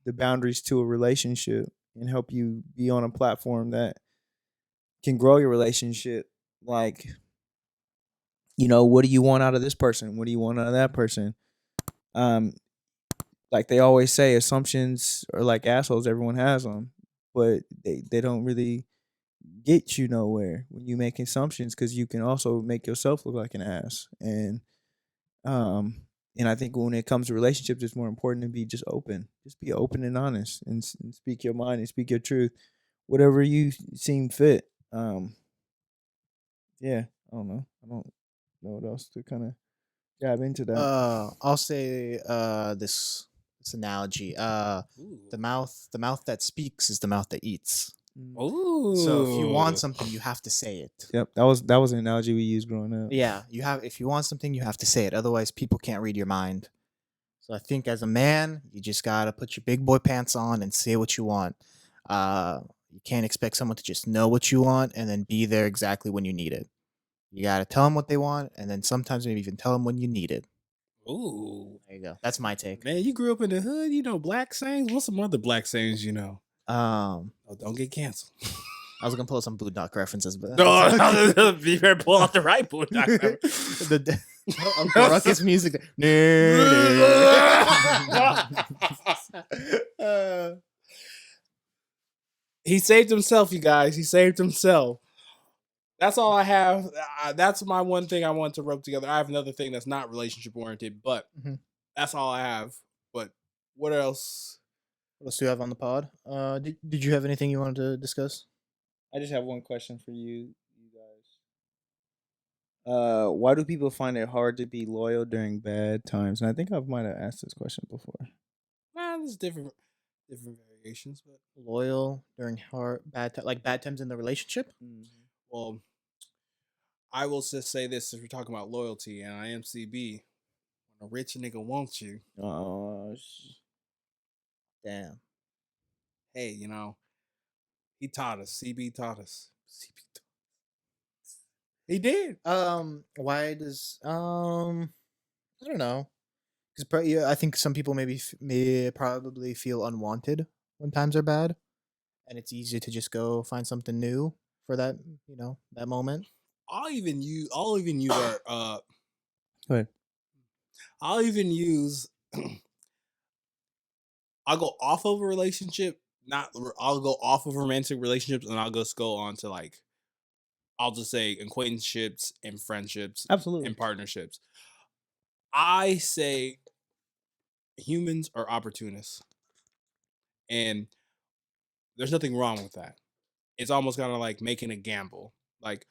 the boundaries to a relationship and help you be on a platform that can grow your relationship. Like, what do you want out of this person? What do you want out of that person? Like they always say, assumptions are like assholes. Everyone has them, but they don't really get you nowhere when you make assumptions, because you can also make yourself look like an ass. And I think when it comes to relationships, it's more important to be just open. Just be open and honest, and speak your mind and speak your truth, whatever you seem fit. Yeah, I don't know. I don't know what else to kind of dive into that. I'll say this analogy. The mouth that speaks is the mouth that eats. Ooh. So if you want something, you have to say it. Yep, that was an analogy we used growing up. Yeah, if you want something, you have to say it. Otherwise, people can't read your mind. So I think as a man, you just gotta put your big boy pants on and say what you want. You can't expect someone to just know what you want and then be there exactly when you need it. You gotta tell them what they want, and then sometimes maybe even tell them when you need it. Ooh. There you go. That's my take. Man, you grew up in the hood. You know black sayings. What's some other black sayings you know? Oh, don't get canceled. I was gonna pull some Boondock references, but no, be fair, pull out the right Boondock. Uncle Ruckus music. He saved himself, you guys. He saved himself. That's all I have. That's my one thing I want to rope together. I have another thing that's not relationship oriented, but that's all I have. But what else? What else do you have on the pod? Did you have anything you wanted to discuss? I just have one question for you guys. Why do people find it hard to be loyal during bad times? And I think I might have asked this question before. There's different variations, but loyal during bad times in the relationship. Well, I will just say this: if we're talking about loyalty, and I am CB, when a rich nigga wants you, damn. Hey, he taught us. CB taught us. He did. Why does I don't know. Because yeah, I think some people may probably feel unwanted when times are bad, and it's easier to just go find something new for that, that moment. I'll even use our Go ahead. I'll even use I'll go off of a relationship, I'll go off of romantic relationships, and I'll just go on to like I'll just say acquaintanceships and friendships Absolutely. and partnerships. I say humans are opportunists, and there's nothing wrong with that. It's almost kind of like making a gamble. Like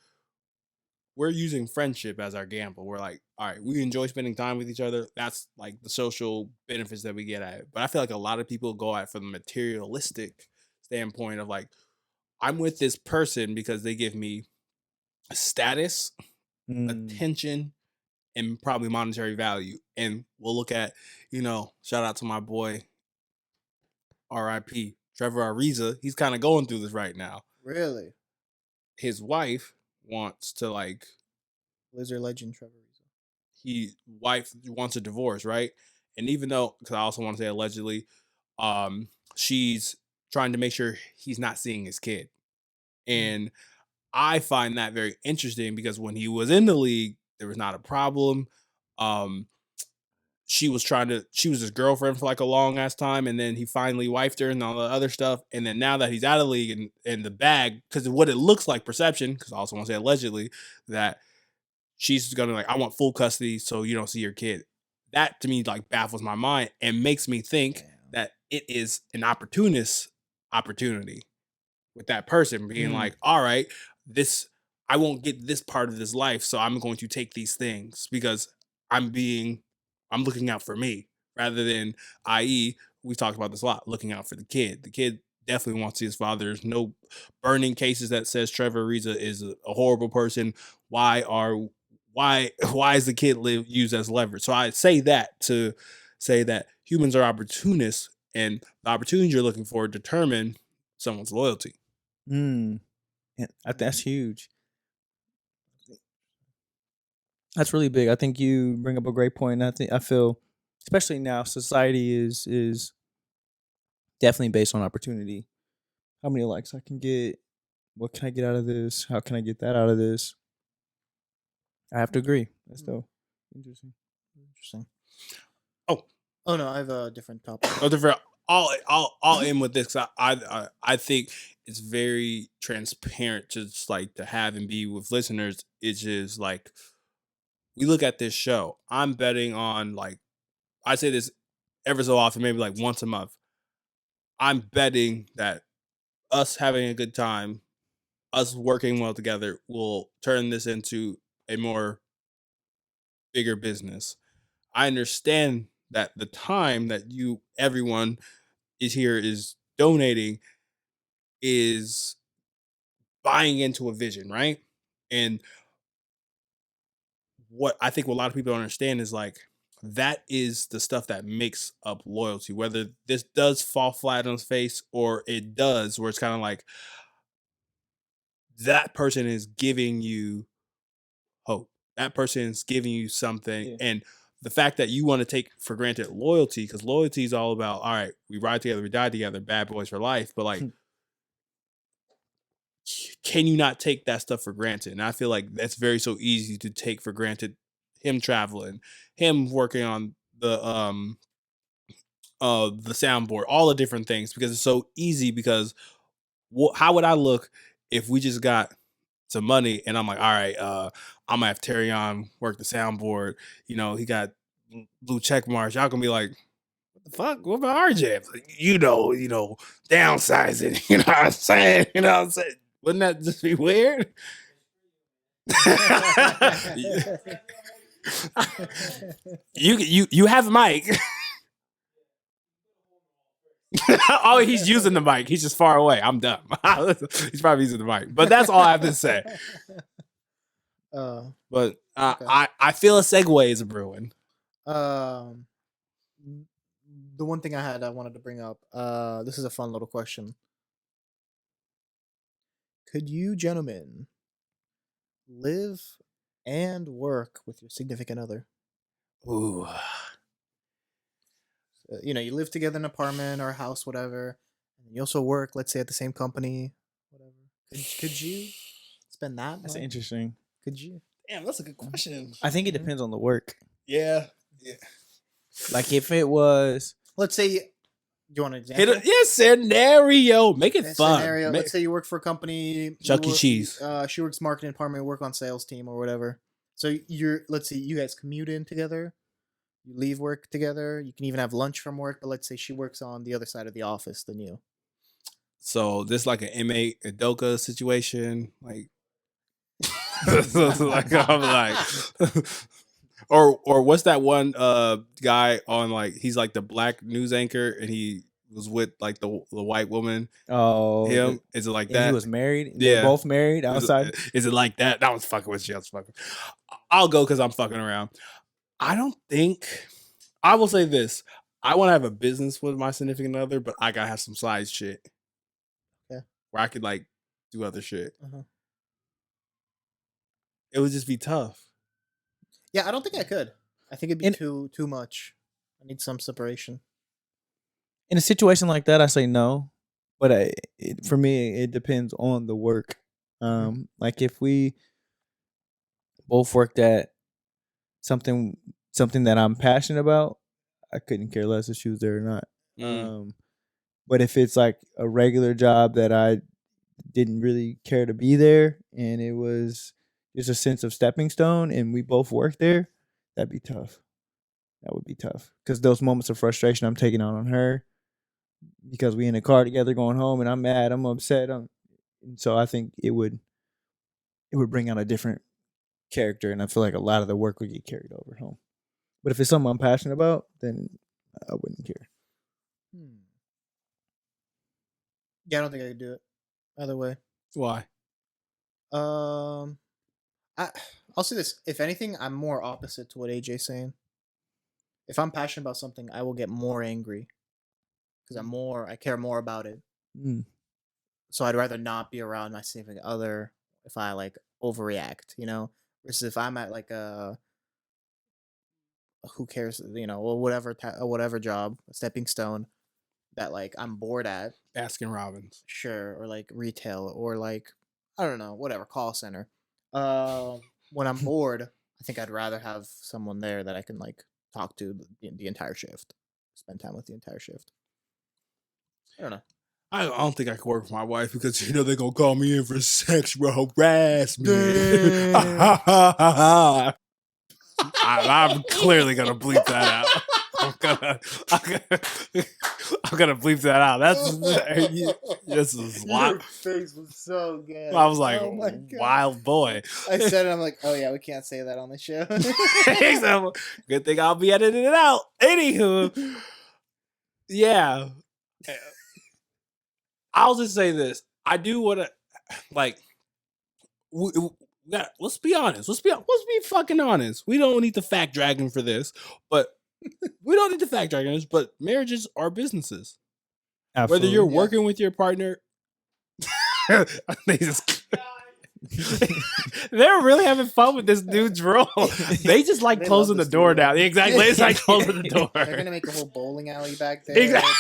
we're using friendship as our gamble. We're like, all right, we enjoy spending time with each other. That's like the social benefits that we get at it. But I feel like a lot of people go at it from the materialistic standpoint of like, I'm with this person because they give me status, attention, and probably monetary value. And we'll look at, shout out to my boy, R.I.P. Trevor Ariza. He's kind of going through this right now. Really? His wife wants to like Lizard legend Trevor Rizzo. wife wants a divorce, right? And even though, because I also want to say allegedly, she's trying to make sure he's not seeing his kid. And I find that very interesting because when he was in the league, there was not a problem. She was his girlfriend for like a long ass time, and then he finally wifed her and all the other stuff. And then now that he's out of the league and the bag, because of what it looks like perception, because I also want to say allegedly, that she's gonna like, I want full custody so you don't see your kid. That to me like baffles my mind and makes me think that it is an opportunity with that person being like, all right, this I won't get this part of this life, so I'm going to take these things because I'm looking out for me rather than, i.e., we talked about this a lot, looking out for the kid. The kid definitely wants to see his father. There's no burning cases that says Trevor Ariza is a horrible person. Why is the kid used as leverage? So I say that to say that humans are opportunists, and the opportunities you're looking for determine someone's loyalty. Yeah, that's huge. That's really big. I think you bring up a great point. And I feel, especially now, society is definitely based on opportunity. How many likes I can get? What can I get out of this? How can I get that out of this? I have to agree. That's still interesting. Interesting. Oh, Oh no, I have a different topic. I'll end with this. I think it's very transparent, just like to have and be with listeners. It's just like we look at this show. I'm betting on like I say this ever so often, maybe like once a month. I'm betting that us having a good time, us working well together, will turn this into a more bigger business. I understand that the time that everyone is here is donating is buying into a vision, right? And what I think what a lot of people don't understand is like that is the stuff that makes up loyalty. Whether this does fall flat on its face or it does, where it's kind of like that person is giving you hope. That person is giving you something. Yeah. And the fact that you want to take for granted loyalty, because loyalty is all about, all right, we ride together, we die together, bad boys for life. But like, can you not take that stuff for granted? And I feel like that's very so easy to take for granted. Him traveling, him working on the soundboard, all the different things, because it's so easy. Because how would I look if we just got some money and I'm like, all right, I'm gonna have Terry on work the soundboard. He got blue check marks. Y'all gonna be like, what the fuck? What about RJ? Like, downsizing. You know what I'm saying? You know what I'm saying? Wouldn't that just be weird? you have a mic. Oh, he's using the mic. He's just far away. I'm dumb. He's probably using the mic. But that's all I have to say. But Okay. I feel a segue is brewing. The one thing I wanted to bring up. This is a fun little question. Could you gentlemen live and work with your significant other? Ooh. You live together in an apartment or a house, whatever. And you also work, let's say, at the same company, whatever. Could you spend that That's much? interesting. Could you? Damn, that's a good question. I think it depends on the work. Yeah. Like if it was, Let's say, do you want an example? Scenario. Make it In a fun. scenario, let's say you work for a company. Chuck E. Cheese. She works marketing department, work on sales team or whatever. So let's say you guys commute in together. You leave work together. You can even have lunch from work. But let's say she works on the other side of the office than you. So this like an M8 Adoka situation, like, I'm like, or what's that one guy on, like, he's like the black news anchor and he was with like the white woman. oh, Him, is it like and that? he was married. Yeah. They're both married outside. Is it like that? That was fucking with you. I was fucking. I'll go because I'm fucking around. I don't think. I will say this. I want to have a business with my significant other, but I gotta have some side shit. Yeah. Where I could like do other shit. Uh-huh. It would just be tough. Yeah, I don't think I could. I think it'd be too much. I need some separation. In a situation like that, I say no. But for me, it depends on the work. Like if we both worked at something that I'm passionate about, I couldn't care less if she was there or not. But if it's like a regular job that I didn't really care to be there, and it was just a sense of stepping stone, and we both worked there, that'd be tough. That would be tough because those moments of frustration I'm taking out on her because we in the car together going home, and I'm mad, I'm upset, and so I think it would bring out a different character, and I feel like a lot of the work would get carried over home. But if it's something I'm passionate about, then I wouldn't care. Yeah, I don't think I could do it either way. Why? I'll say this. If anything, I'm more opposite to what AJ's saying. If I'm passionate about something, I will get more angry because I care more about it. So I'd rather not be around my significant other if I like overreact, versus if I'm at like a who cares, or whatever job, a stepping stone that like I'm bored at. Baskin Robbins. Sure, or like retail, or like I don't know, whatever, call center. When I'm bored, I think I'd rather have someone there that I can like talk to the entire shift, spend time with the entire shift. I don't know. I don't think I could work with my wife because they're gonna call me in for sexual harassment. I'm clearly gonna bleep that out. I'm gonna bleep that out. This is wild. Your face was so good. I was like, wild boy. I said it. I'm like, oh yeah, we can't say that on the show. Good thing I'll be editing it out. Anywho, yeah. I'll just say this. I do want to, like, let's be honest. Let's be fucking honest. We don't need to fact dragging for this, but we don't need to fact dragging this. But marriages are businesses. Absolutely, whether you're working with your partner, they're really having fun with this dude's role. They just like closing the door down. Exactly, it's like closing the door. They're gonna make a whole bowling alley back there. Exactly.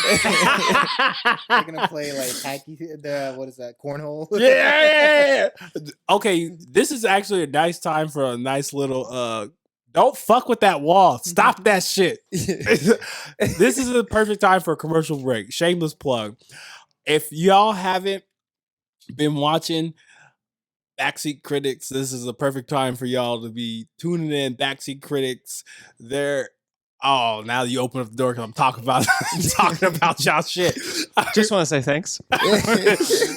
They're gonna play like hacky. What is that? Cornhole. Yeah. Okay, this is actually a nice time for a nice little. Don't fuck with that wall. Stop that shit. This is the perfect time for a commercial break. Shameless plug. If y'all haven't been watching Backseat Critics, this is a perfect time for y'all to be tuning in. Backseat Critics, now you open up the door because I'm talking about y'all shit. Just want to say thanks.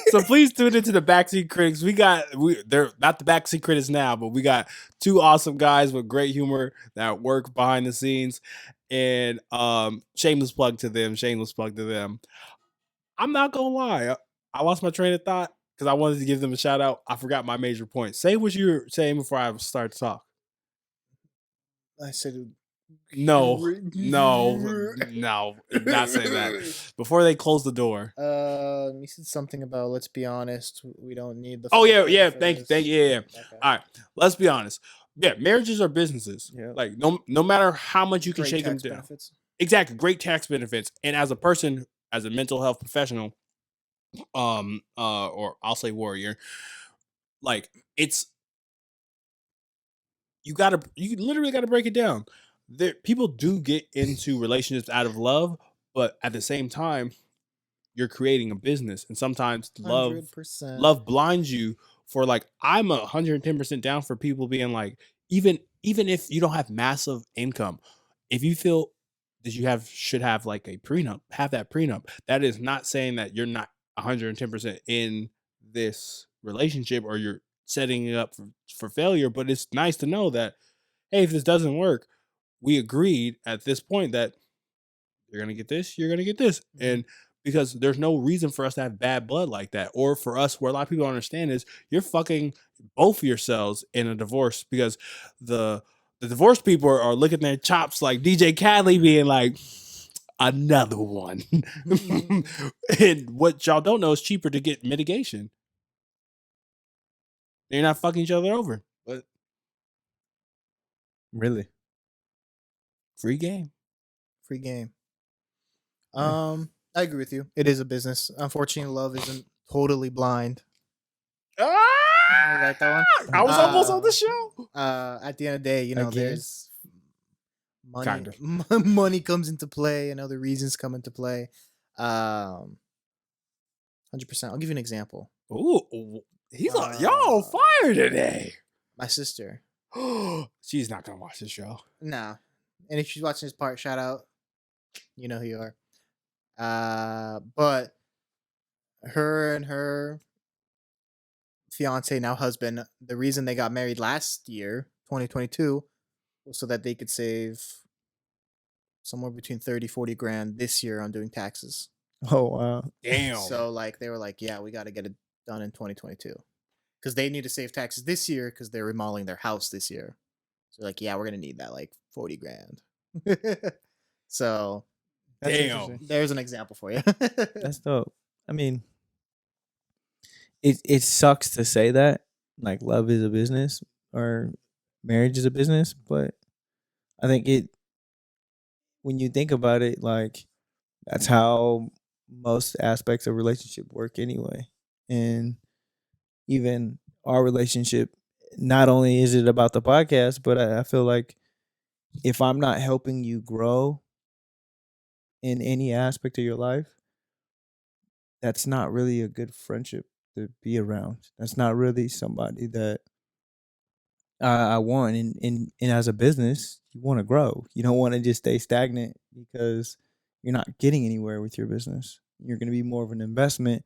So please tune into the Backseat Critics. They're not the Backseat Critics now, but we got two awesome guys with great humor that work behind the scenes. And shameless plug to them. I'm not gonna lie, I lost my train of thought because I wanted to give them a shout out. I forgot my major point. Say what you were saying before I start to talk. I said no, not say that. Before they close the door. You said something about, let's be honest, we don't need the. Oh yeah. Thank you. Yeah. Okay. All right, let's be honest. Yeah, marriages are businesses. Yeah. Like no matter how much you can shake them down. Benefits. exactly, great tax benefits. And as a person, as a mental health professional, or I'll say warrior, like it's you literally gotta break it down. There, people do get into relationships out of love, but at the same time, you're creating a business, and sometimes love 100%. blinds you. For like, I'm 110% down for people being like, even if you don't have massive income, if you feel that you should have like a prenup, have that prenup. That is not saying that you're not 110% in this relationship or you're setting it up for failure, but it's nice to know that, hey, if this doesn't work, we agreed at this point that you're gonna get this, you're gonna get this. And because there's no reason for us to have bad blood like that, or for us, where a lot of people don't understand is you're fucking both of yourselves in a divorce, because the divorced people are looking their chops like DJ Khaled, being like, another one. And what y'all don't know is cheaper to get mitigation. They're not fucking each other over. But Really? free game. Free game. Yeah. I agree with you. It is a business. Unfortunately, love isn't totally blind. Ah! Like that one? I was almost on the show. At the end of the day, you know, Again? there's money. Kind Money comes into play, and other reasons come into play. 100%. I'll give you an example. Ooh, he's y'all fire today. My sister. She's not gonna watch this show. Nah. And if she's watching this part, shout out. You know who you are. But her and her fiance, now husband, the reason they got married last year, 2022, was so that they could save somewhere between 30-40 grand this year on doing taxes. Oh wow. Damn. So like they were like, yeah, we got to get it done in 2022 because they need to save taxes this year because they're remodeling their house this year. So like, yeah, we're gonna need that like 40 grand. So That's damn. interesting. There's an example for you. That's dope. I mean, it sucks to say that, like, love is a business or marriage is a business, but I think when you think about it, like, that's how most aspects of relationship work anyway. And even our relationship, not only is it about the podcast, but I feel like if I'm not helping you grow in any aspect of your life, that's not really a good friendship to be around. That's not really somebody that I want. And as a business, you want to grow. You don't want to just stay stagnant because you're not getting anywhere with your business. You're going to be more of an investment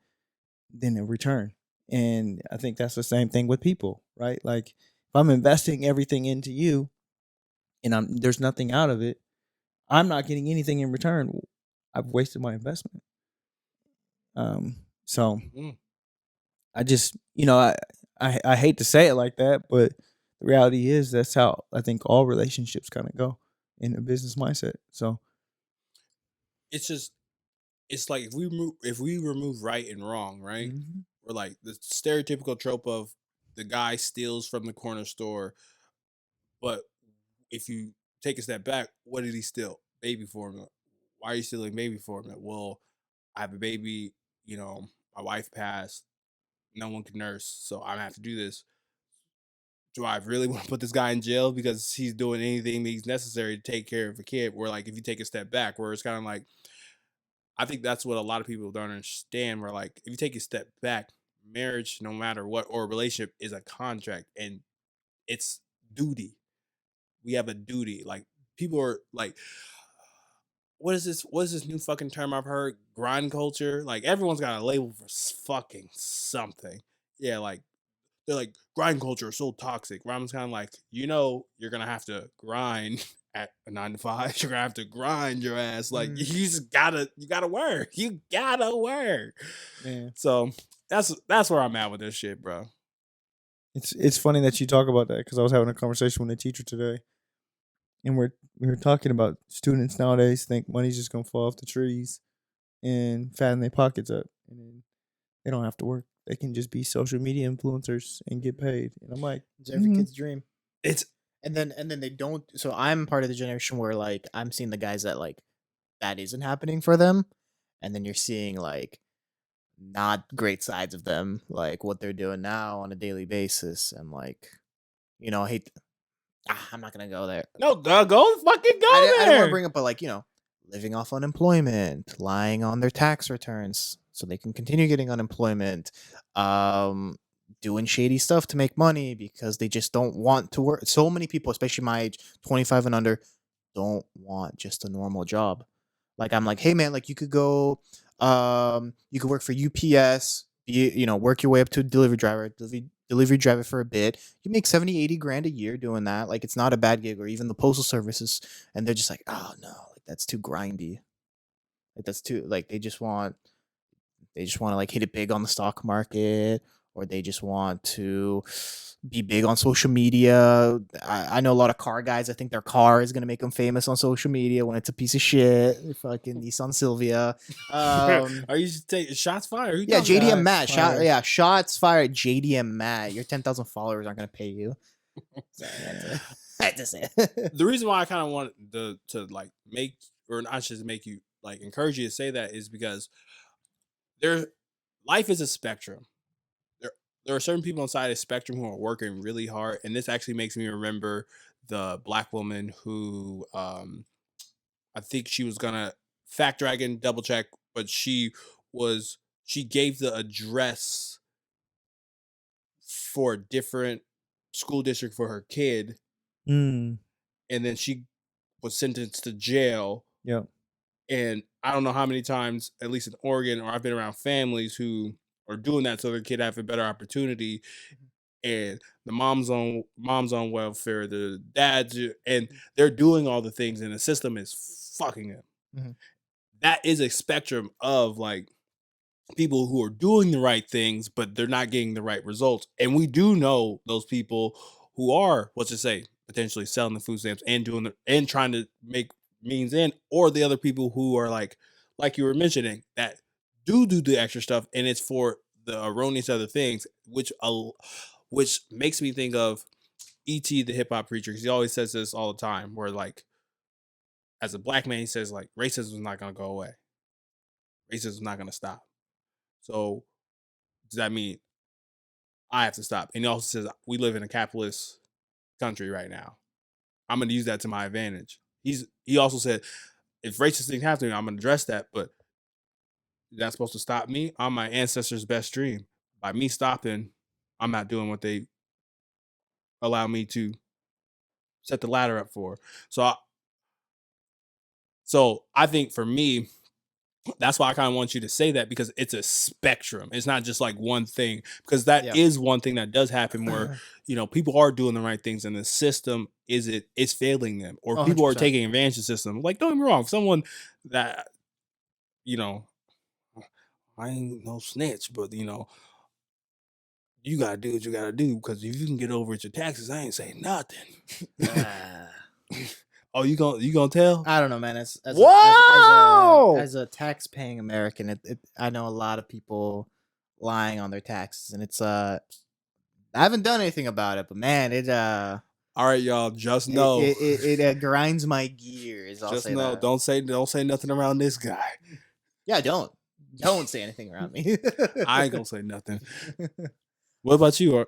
than a return. And I think that's the same thing with people, right? Like if I'm investing everything into you and there's nothing out of it, I'm not getting anything in return. I've wasted my investment. So I just, I hate to say it like that, but the reality is that's how I think all relationships kind of go in a business mindset. So it's like if we remove right and wrong, right? Or like the stereotypical trope of the guy steals from the corner store, but if you take a step back, what did he steal? Baby formula. Why are you stealing baby formula? Well, I have a baby, my wife passed, no one can nurse, so I have to do this. Do I really want to put this guy in jail because he's doing anything he's necessary to take care of a kid? Where like if you take a step back, where it's kind of like, I think that's what a lot of people don't understand. Where like if you take a step back, marriage, no matter what, or a relationship is a contract and it's duty. We have a duty. Like people are like, what is this? What is this new fucking term I've heard? Grind culture. Like everyone's got a label for fucking something. Yeah, like they're like grind culture is so toxic. Ramen's kind of like, you're gonna have to grind at a 9 to 5. You're gonna have to grind your ass. Like you just gotta work. You gotta work. yeah, So that's where I'm at with this shit, bro. it's funny that you talk about that because I was having a conversation with a teacher today, and we were talking about students nowadays think money's just gonna fall off the trees and fatten their pockets up, and then they don't have to work. They can just be social media influencers and get paid. And I'm like, it's every kid's dream. It's and then they don't. So I'm part of the generation where like I'm seeing the guys that like that isn't happening for them, and then you're seeing like not great sides of them, like what they're doing now on a daily basis, and like I hate. I'm not gonna go there. No, go fucking go I don't want there. to bring up, but like living off unemployment, lying on their tax returns so they can continue getting unemployment, doing shady stuff to make money because they just don't want to work. So many people, especially my age, 25 and under, don't want just a normal job. Like I'm like, hey man, like you could go, you could work for UPS, work your way up to a delivery driver for a bit. You make 70, 80 grand a year doing that. Like it's not a bad gig, or even the postal services. And they're just like, oh no, like that's too grindy. Like that's too like they just want to like hit it big on the stock market, or they just want to be big on social media. I know a lot of car guys. I think their car is gonna make them famous on social media when it's a piece of shit. Fucking Nissan Silvia. Are you taking shots fired? Who Yeah, talking about? JDM Matt. Shots fired. JDM Matt. Your 10,000 followers aren't gonna pay you. So I had to say it. The reason why I kind of want to like make, or not just make you like encourage you to say that, is because life is a spectrum. There are certain people inside the spectrum who are working really hard, and this actually makes me remember the black woman who I think she was gonna fact dragon double check, but she gave the address for a different school district for her kid, Mm. and then she was sentenced to jail. Yep. And I don't know how many times, at least in Oregon, or I've been around families who are doing that so their kid have a better opportunity, and the mom's on welfare, the dad's, and they're doing all the things, and the system is fucking them. Mhm. That is a spectrum of like people who are doing the right things, but they're not getting the right results. And we do know those people who are, potentially selling the food stamps and and trying to make means in, or the other people who are like you were mentioning, that do the extra stuff, and it's for the erroneous other things, which makes me think of E.T. the hip hop preacher, because he always says this all the time, where like as a black man, he says like racism is not gonna go away, racism is not gonna stop. So does that mean I have to stop? And he also says we live in a capitalist country right now. I'm going to use that to my advantage. He also said if racist things happen to me, I'm going to address that, but that's supposed to stop me. I'm my ancestors' best dream. By me stopping, I'm not doing what they allow me to set the ladder up for. So I think for me, that's why I kind of want you to say that, because it's a spectrum. It's not just like one thing, because that is one thing that does happen where, people are doing the right things and the system it's failing them, or people are 100%. taking advantage of the system. Like, don't get me wrong, someone that, I ain't no snitch, but you gotta do what you gotta do, because if you can get over with your taxes, I ain't saying nothing. Oh, you gonna tell? I don't know, man. As a tax-paying American, I know a lot of people lying on their taxes, and it's I haven't done anything about it, but man, it all right, y'all, just know it grinds my gears. I'll just say know, that. don't say nothing around this guy. Yeah, don't say anything around me. I ain't gonna say nothing. What about you? Or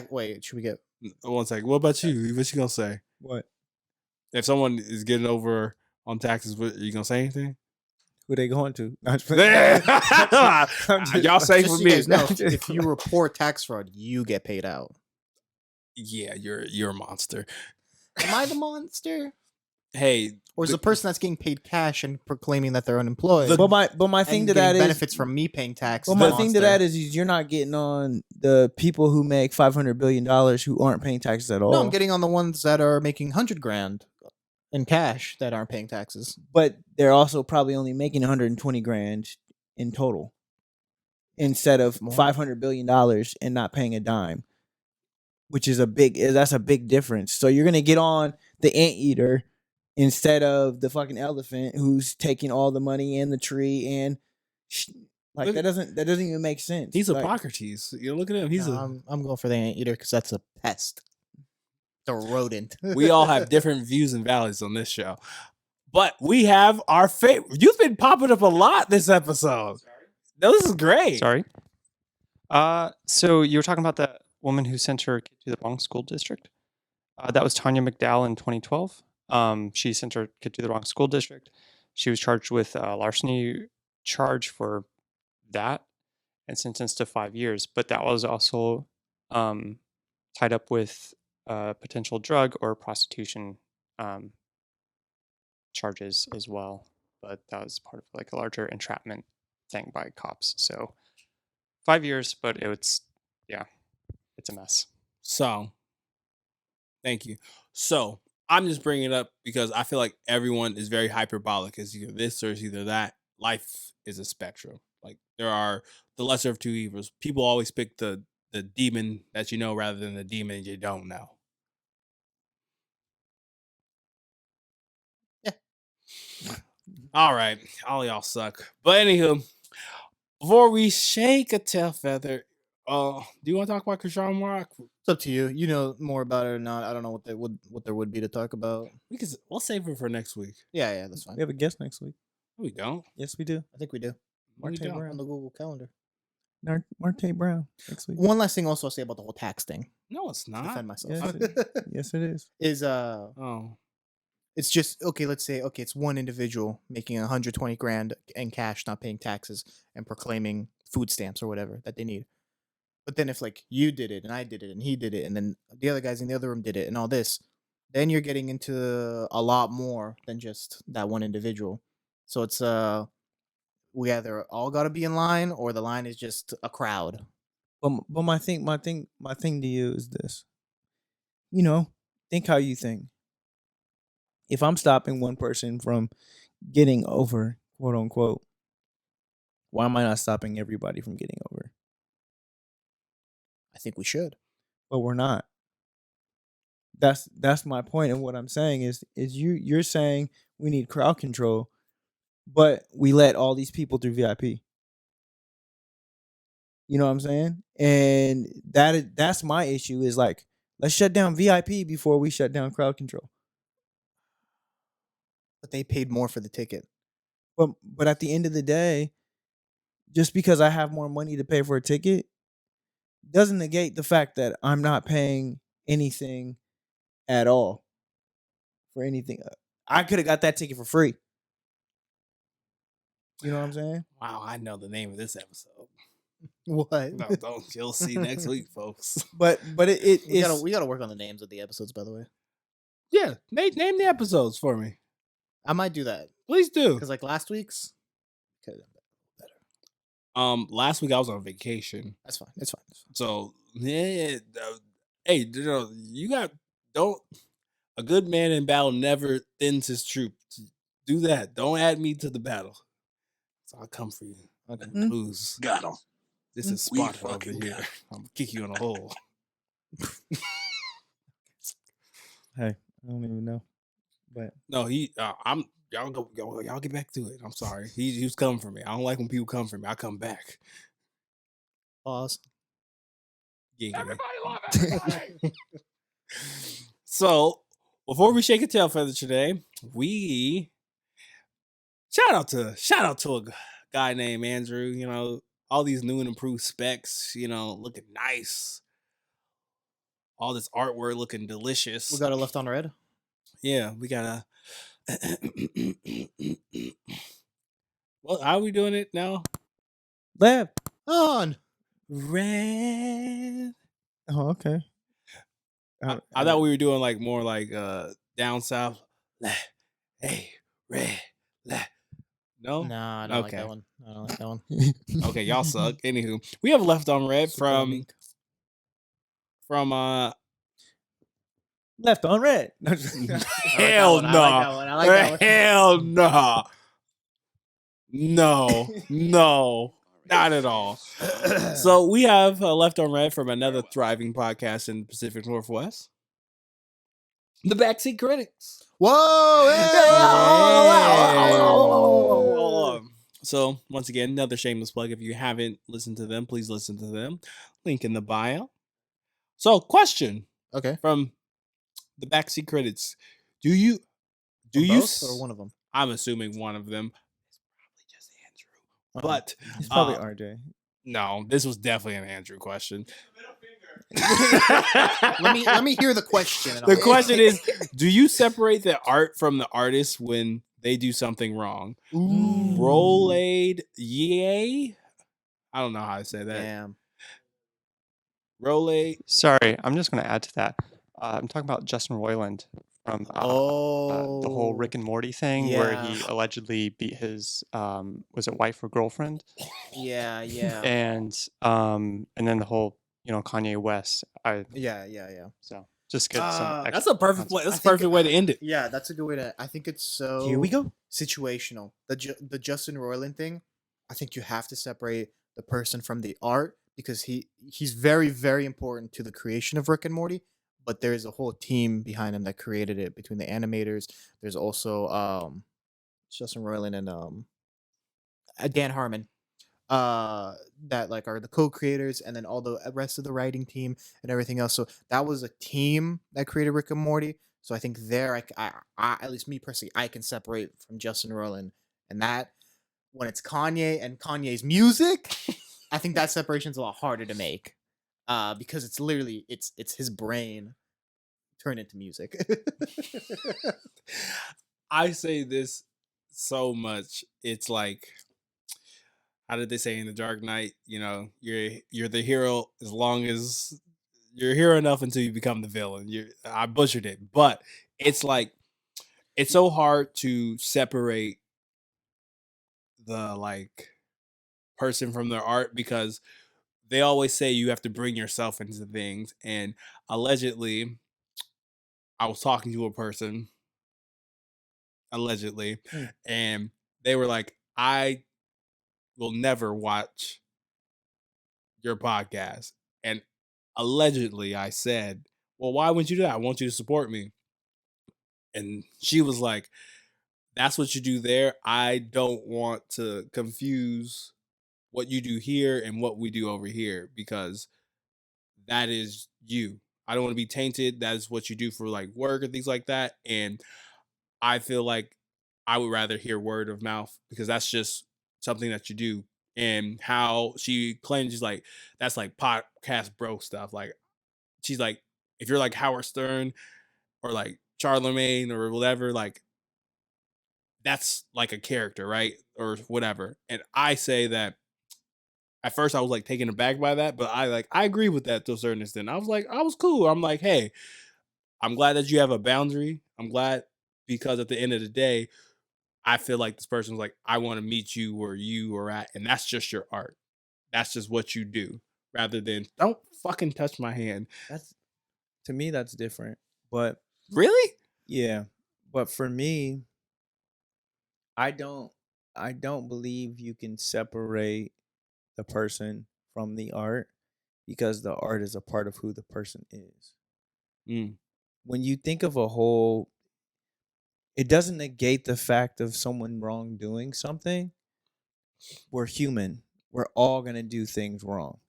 Wait, should we get 1 second? What about you? What you gonna say? What? If someone is getting over on taxes, are you gonna say anything? Who they going to? Y'all say for just so you me. guys know, if you report tax fraud, you get paid out. Yeah, you're a monster. Am I the monster? Hey, or is the person that's getting paid cash and proclaiming that they're unemployed? But my thing to that is benefits from me paying tax. Well, my thing to that is you're not getting on the people who make $500 billion who aren't paying taxes at all. No, I'm getting on the ones that are making 100 grand in cash that aren't paying taxes. But they're also probably only making 120 grand in total, instead of $500 billion and not paying a dime, which is that's a big difference. So you're gonna get on the anteater instead of the fucking elephant who's taking all the money and the tree, and that doesn't even make sense. He's like, Hippocrates. Look at him. I'm going for the anteater because that's a pest. The rodent. We all have different views and values on this show. But we have our favorite. You've been popping up a lot this episode. No, this is great. Sorry. So you were talking about that woman who sent her kid to the wrong school district. That was Tanya McDowell in 2012. She sent her kid to the wrong school district. She was charged with larceny charge for that and sentenced to 5 years. But that was also tied up with potential drug or prostitution charges as well. But that was part of like a larger entrapment thing by cops. So 5 years, but it's a mess. So, thank you. So, I'm just bringing it up because I feel like everyone is very hyperbolic. It's either this or it's either that. Life is a spectrum. Like there are the lesser of two evils. People always pick the demon that you know rather than the demon you don't know. Yeah. All right, all y'all suck. But anywho, before we shake a tail feather, do you want to talk about Krishan Rock? It's up to you. You know more about it or not. I don't know what there would be to talk about. We'll save it for next week. Yeah, that's fine. We have a guest next week. We don't. Yes, we do. I think we do. Marte don't. Brown. On the Google Calendar. Marte Brown next week. One last thing also I'll say about the whole tax thing. No, it's To not. defend myself. Yes, it is. Is Oh, it's just okay, let's say it's one individual making 120 grand in cash, not paying taxes and proclaiming food stamps or whatever that they need. But then if like you did it and I did it and he did it and then the other guys in the other room did it and all this, then you're getting into a lot more than just that one individual. So it's we either all got to be in line or the line is just a crowd. But my thing to you is this. You know, think how you think. If I'm stopping one person from getting over, quote unquote, why am I not stopping everybody from getting over? I think we should. But we're not. That's my point. And what I'm saying is you're saying we need crowd control, but we let all these people through VIP. You know what I'm saying? And that's my issue is like, let's shut down VIP before we shut down crowd control. But they paid more for the ticket. But at the end of the day, just because I have more money to pay for a ticket doesn't negate the fact that I'm not paying anything at all for anything. I could have got that ticket for free. You know what I'm saying? wow! I know the name of this episode. What? No, don't. You'll see next week, folks. But we gotta work on the names of the episodes, by the way. Yeah, name the episodes for me. I might do that. Please do. Because like last week's better. Last week I was on vacation. That's fine. It's fine. So yeah, hey, a good man in battle never thins his troops. Do that. Don't add me to the battle. So I'll come for you. Okay. Lose. Got him. This is We Sparta over fucking here. got I'm gonna kick you in a hole. hey, I don't even know. But No, y'all get back to it. I'm sorry. He was coming for me. I don't like when people come for me. I come back. Pause. Everybody love everybody. So before we shake a tail feather today, we shout out to a guy named Andrew. You know, all these new and improved specs. You know, looking nice. All this artwork looking delicious. We got a left on red. Yeah, we got a. Well, how are we doing it now? left. On. Red. Oh, okay. I thought we were doing like more like down south. Hey, red. No? Nah, I don't like Okay. that one. I don't like that one. Okay, y'all suck. Anywho, we have left on red from left on red. hell I like no. that one. I like that one. Hell no. No, not at all. So we have left on red from another thriving podcast in the Pacific Northwest, the Backseat Critics. Whoa! Hey! So once again, another shameless plug. If you haven't listened to them, please listen to them. Link in the bio. So, question Okay. from the Backseat Critics: Do you Both or one of them? I'm assuming one of them. It's probably just Andrew. But It's probably RJ. no, this was definitely an Andrew question. let me hear the question. The question is, do you separate the art from the artist when they do something wrong? Rolade, yay? I don't know how to say that. Damn. Rolade. Sorry, I'm just going to add to that. I'm talking about Justin Roiland from the whole Rick and Morty thing where he allegedly beat his was it wife or girlfriend? Yeah. And then the whole Kanye West. Yeah. So just get some. That's a perfect way. That's a I think- perfect way to end it. Yeah, that's a good way to. I think it's so. Here we go. Situational. The Justin Roiland thing. I think you have to separate the person from the art because he's very, very important to the creation of Rick and Morty. But there's a whole team behind him that created it between the animators. There's also Justin Roiland and Dan Harmon that like are the co-creators, and then all the rest of the writing team and everything else. So that was a team that created Rick and Morty. So I think there, I at least me personally, I can separate from Justin Roiland, and that when it's Kanye and Kanye's music, I think that separation's a lot harder to make, because it's literally it's his brain turned into music. I say this so much. It's like, how did they say in The Dark Knight? You're the hero as long as you're a hero enough until you become the villain. I butchered it, but it's like it's so hard to separate the like person from their art because they always say you have to bring yourself into things. And allegedly, I was talking to a person, allegedly, and they were like, I will never watch your podcast. And allegedly, I said, well, why wouldn't you do that? I want you to support me. And she was like, that's what you do there. I don't want to confuse what you do here and what we do over here because that is you. I don't want to be tainted. That is what you do for like work and things like that. And I feel like I would rather hear word of mouth because that's just something that you do. And how she claims she's like, that's like podcast bro stuff. Like, she's like, if you're like Howard Stern or like Charlemagne or whatever, like that's like a character, right? Or whatever. And I say that at first I was like taken aback by that, but I agree with that to a certain extent. I was cool. I'm like, hey, I'm glad that you have a boundary. I'm glad because at the end of the day, I feel like this person's like, I want to meet you where you are at, and that's just your art. That's just what you do, rather than don't fucking touch my hand. To me, that's different. But really, yeah. But for me, I don't believe you can separate the person from the art because the art is a part of who the person is. When you think of a whole, it doesn't negate the fact of someone wrongdoing something. We're human. We're all going to do things wrong.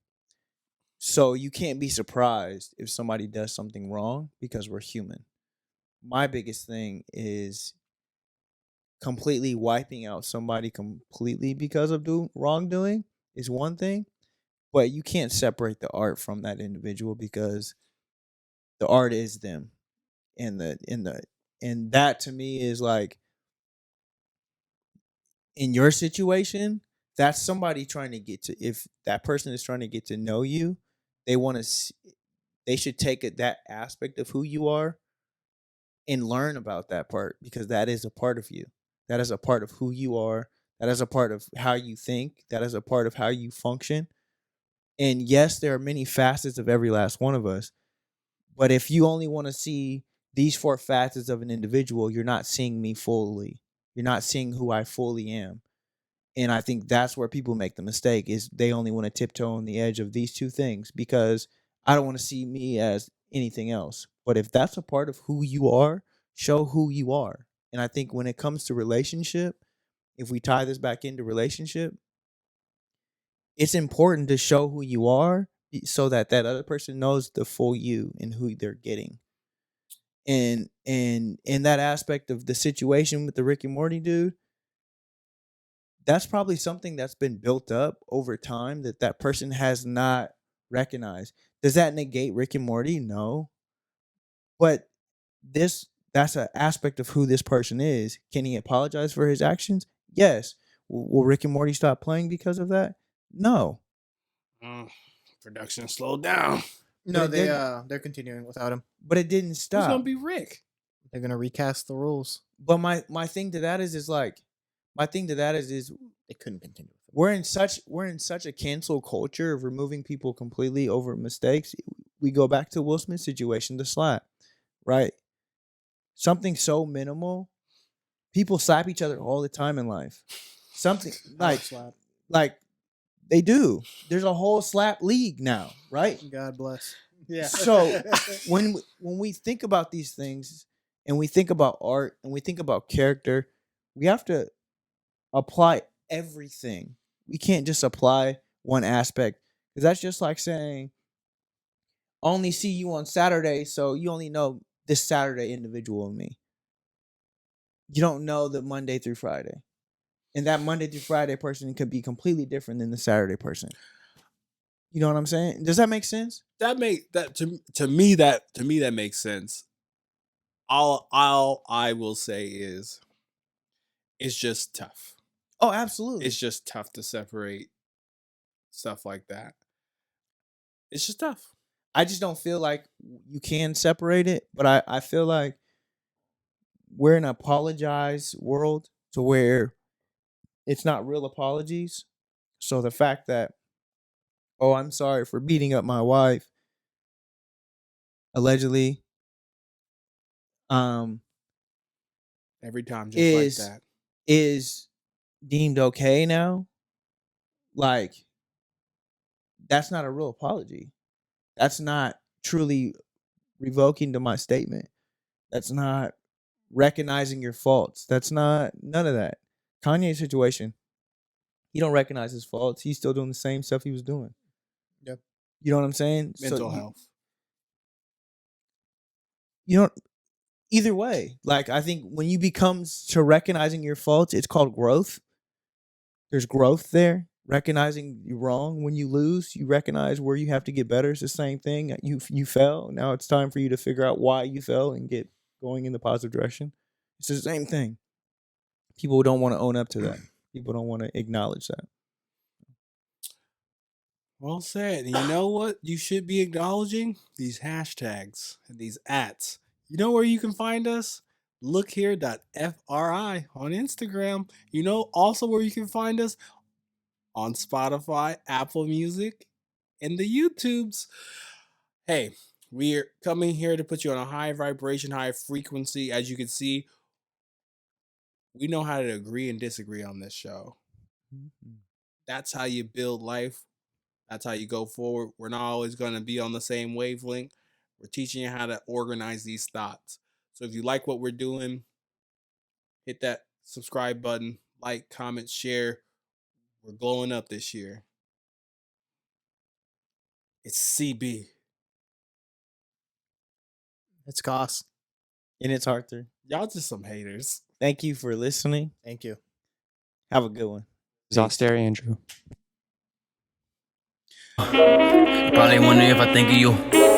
So you can't be surprised if somebody does something wrong because we're human. My biggest thing is completely wiping out somebody completely because of wrongdoing is one thing, but you can't separate the art from that individual because the art is them. And that to me is like, in your situation, that's somebody trying to get to, if that person is trying to get to know you, they should take that aspect of who you are and learn about that part because that is a part of you. That is a part of who you are. That is a part of how you think. That is a part of how you function. And yes, there are many facets of every last one of us. But if you only want to see these 4 facets of an individual, you're not seeing me fully. You're not seeing who I fully am. And I think that's where people make the mistake is they only want to tiptoe on the edge of these 2 things because I don't want to see me as anything else. But if that's a part of who you are, show who you are. And I think when it comes to relationship, if we tie this back into relationship, it's important to show who you are so that other person knows the full you and who they're getting. And in that aspect of the situation with the Rick and Morty dude, that's probably something that's been built up over time that person has not recognized. Does that negate Rick and Morty? No. But that's an aspect of who this person is. Can he apologize for his actions? Yes. Will Rick and Morty stop playing because of that? No. Production slowed down. No, they're continuing without him. But it didn't Who's stop. gonna be Rick? They're gonna recast the rules. But my thing to that is They couldn't continue. we're in such a cancel culture of removing people completely over mistakes. We go back to Will Smith situation, the slap, right? Something so minimal. People slap each other all the time in life. Something like they do. There's a whole slap league now, right? God bless. Yeah. So when we think about these things and we think about art and we think about character, we have to apply everything. We can't just apply one aspect, because that's just like saying, I only see you on Saturday, so you only know this Saturday individual of me. You don't know the Monday through Friday. And that Monday through Friday person could be completely different than the Saturday person. You know what I'm saying? Does that make sense? To me that makes sense. All I will say is it's just tough. Oh, absolutely. It's just tough to separate stuff like that. It's just tough. I just don't feel like you can separate it, but I feel like we're in an apologize world to where it's not real apologies. So the fact that, oh, I'm sorry for beating up my wife, allegedly, every time just like that, is deemed okay now. Like, that's not a real apology. That's not truly revoking to my statement. That's not recognizing your faults. That's not none of that. Kanye's situation, he don't recognize his faults. He's still doing the same stuff he was doing. Yep. You know what I'm saying? Mental health. You know, either way, like, I think when you become to recognizing your faults, it's called growth. There's growth there. Recognizing you're wrong. When you lose, you recognize where you have to get better. It's the same thing. You fell. Now it's time for you to figure out why you fell and get going in the positive direction. It's the same thing. People don't want to own up to that. People don't want to acknowledge that. Well said. And you know what you should be acknowledging? These hashtags and these ats. You know where you can find us? Lookhere.fri on Instagram. You know also where you can find us? On Spotify, Apple Music, and the YouTubes. Hey, we're coming here to put you on a high vibration, high frequency. As you can see, we know how to agree and disagree on this show. Mm-hmm. That's how you build life. That's how you go forward. We're not always going to be on the same wavelength. We're teaching you how to organize these thoughts. So if you like what we're doing, hit that subscribe button, like, comment, share. We're glowing up this year. It's CB. It's Cas. And it's Arthur. Y'all just some haters. Thank you for listening. Thank you. Have a good one. Zoster Andrew. Probably wondering if I think of you.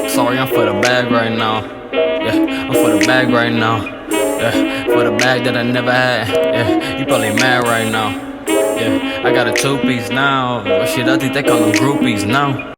Sorry, I'm for the bag right now. Yeah, I'm for the bag right now. Yeah, for the bag that I never had. Yeah, you probably mad right now. Yeah, I got a 2-piece now. Shit, I think they call them groupies now.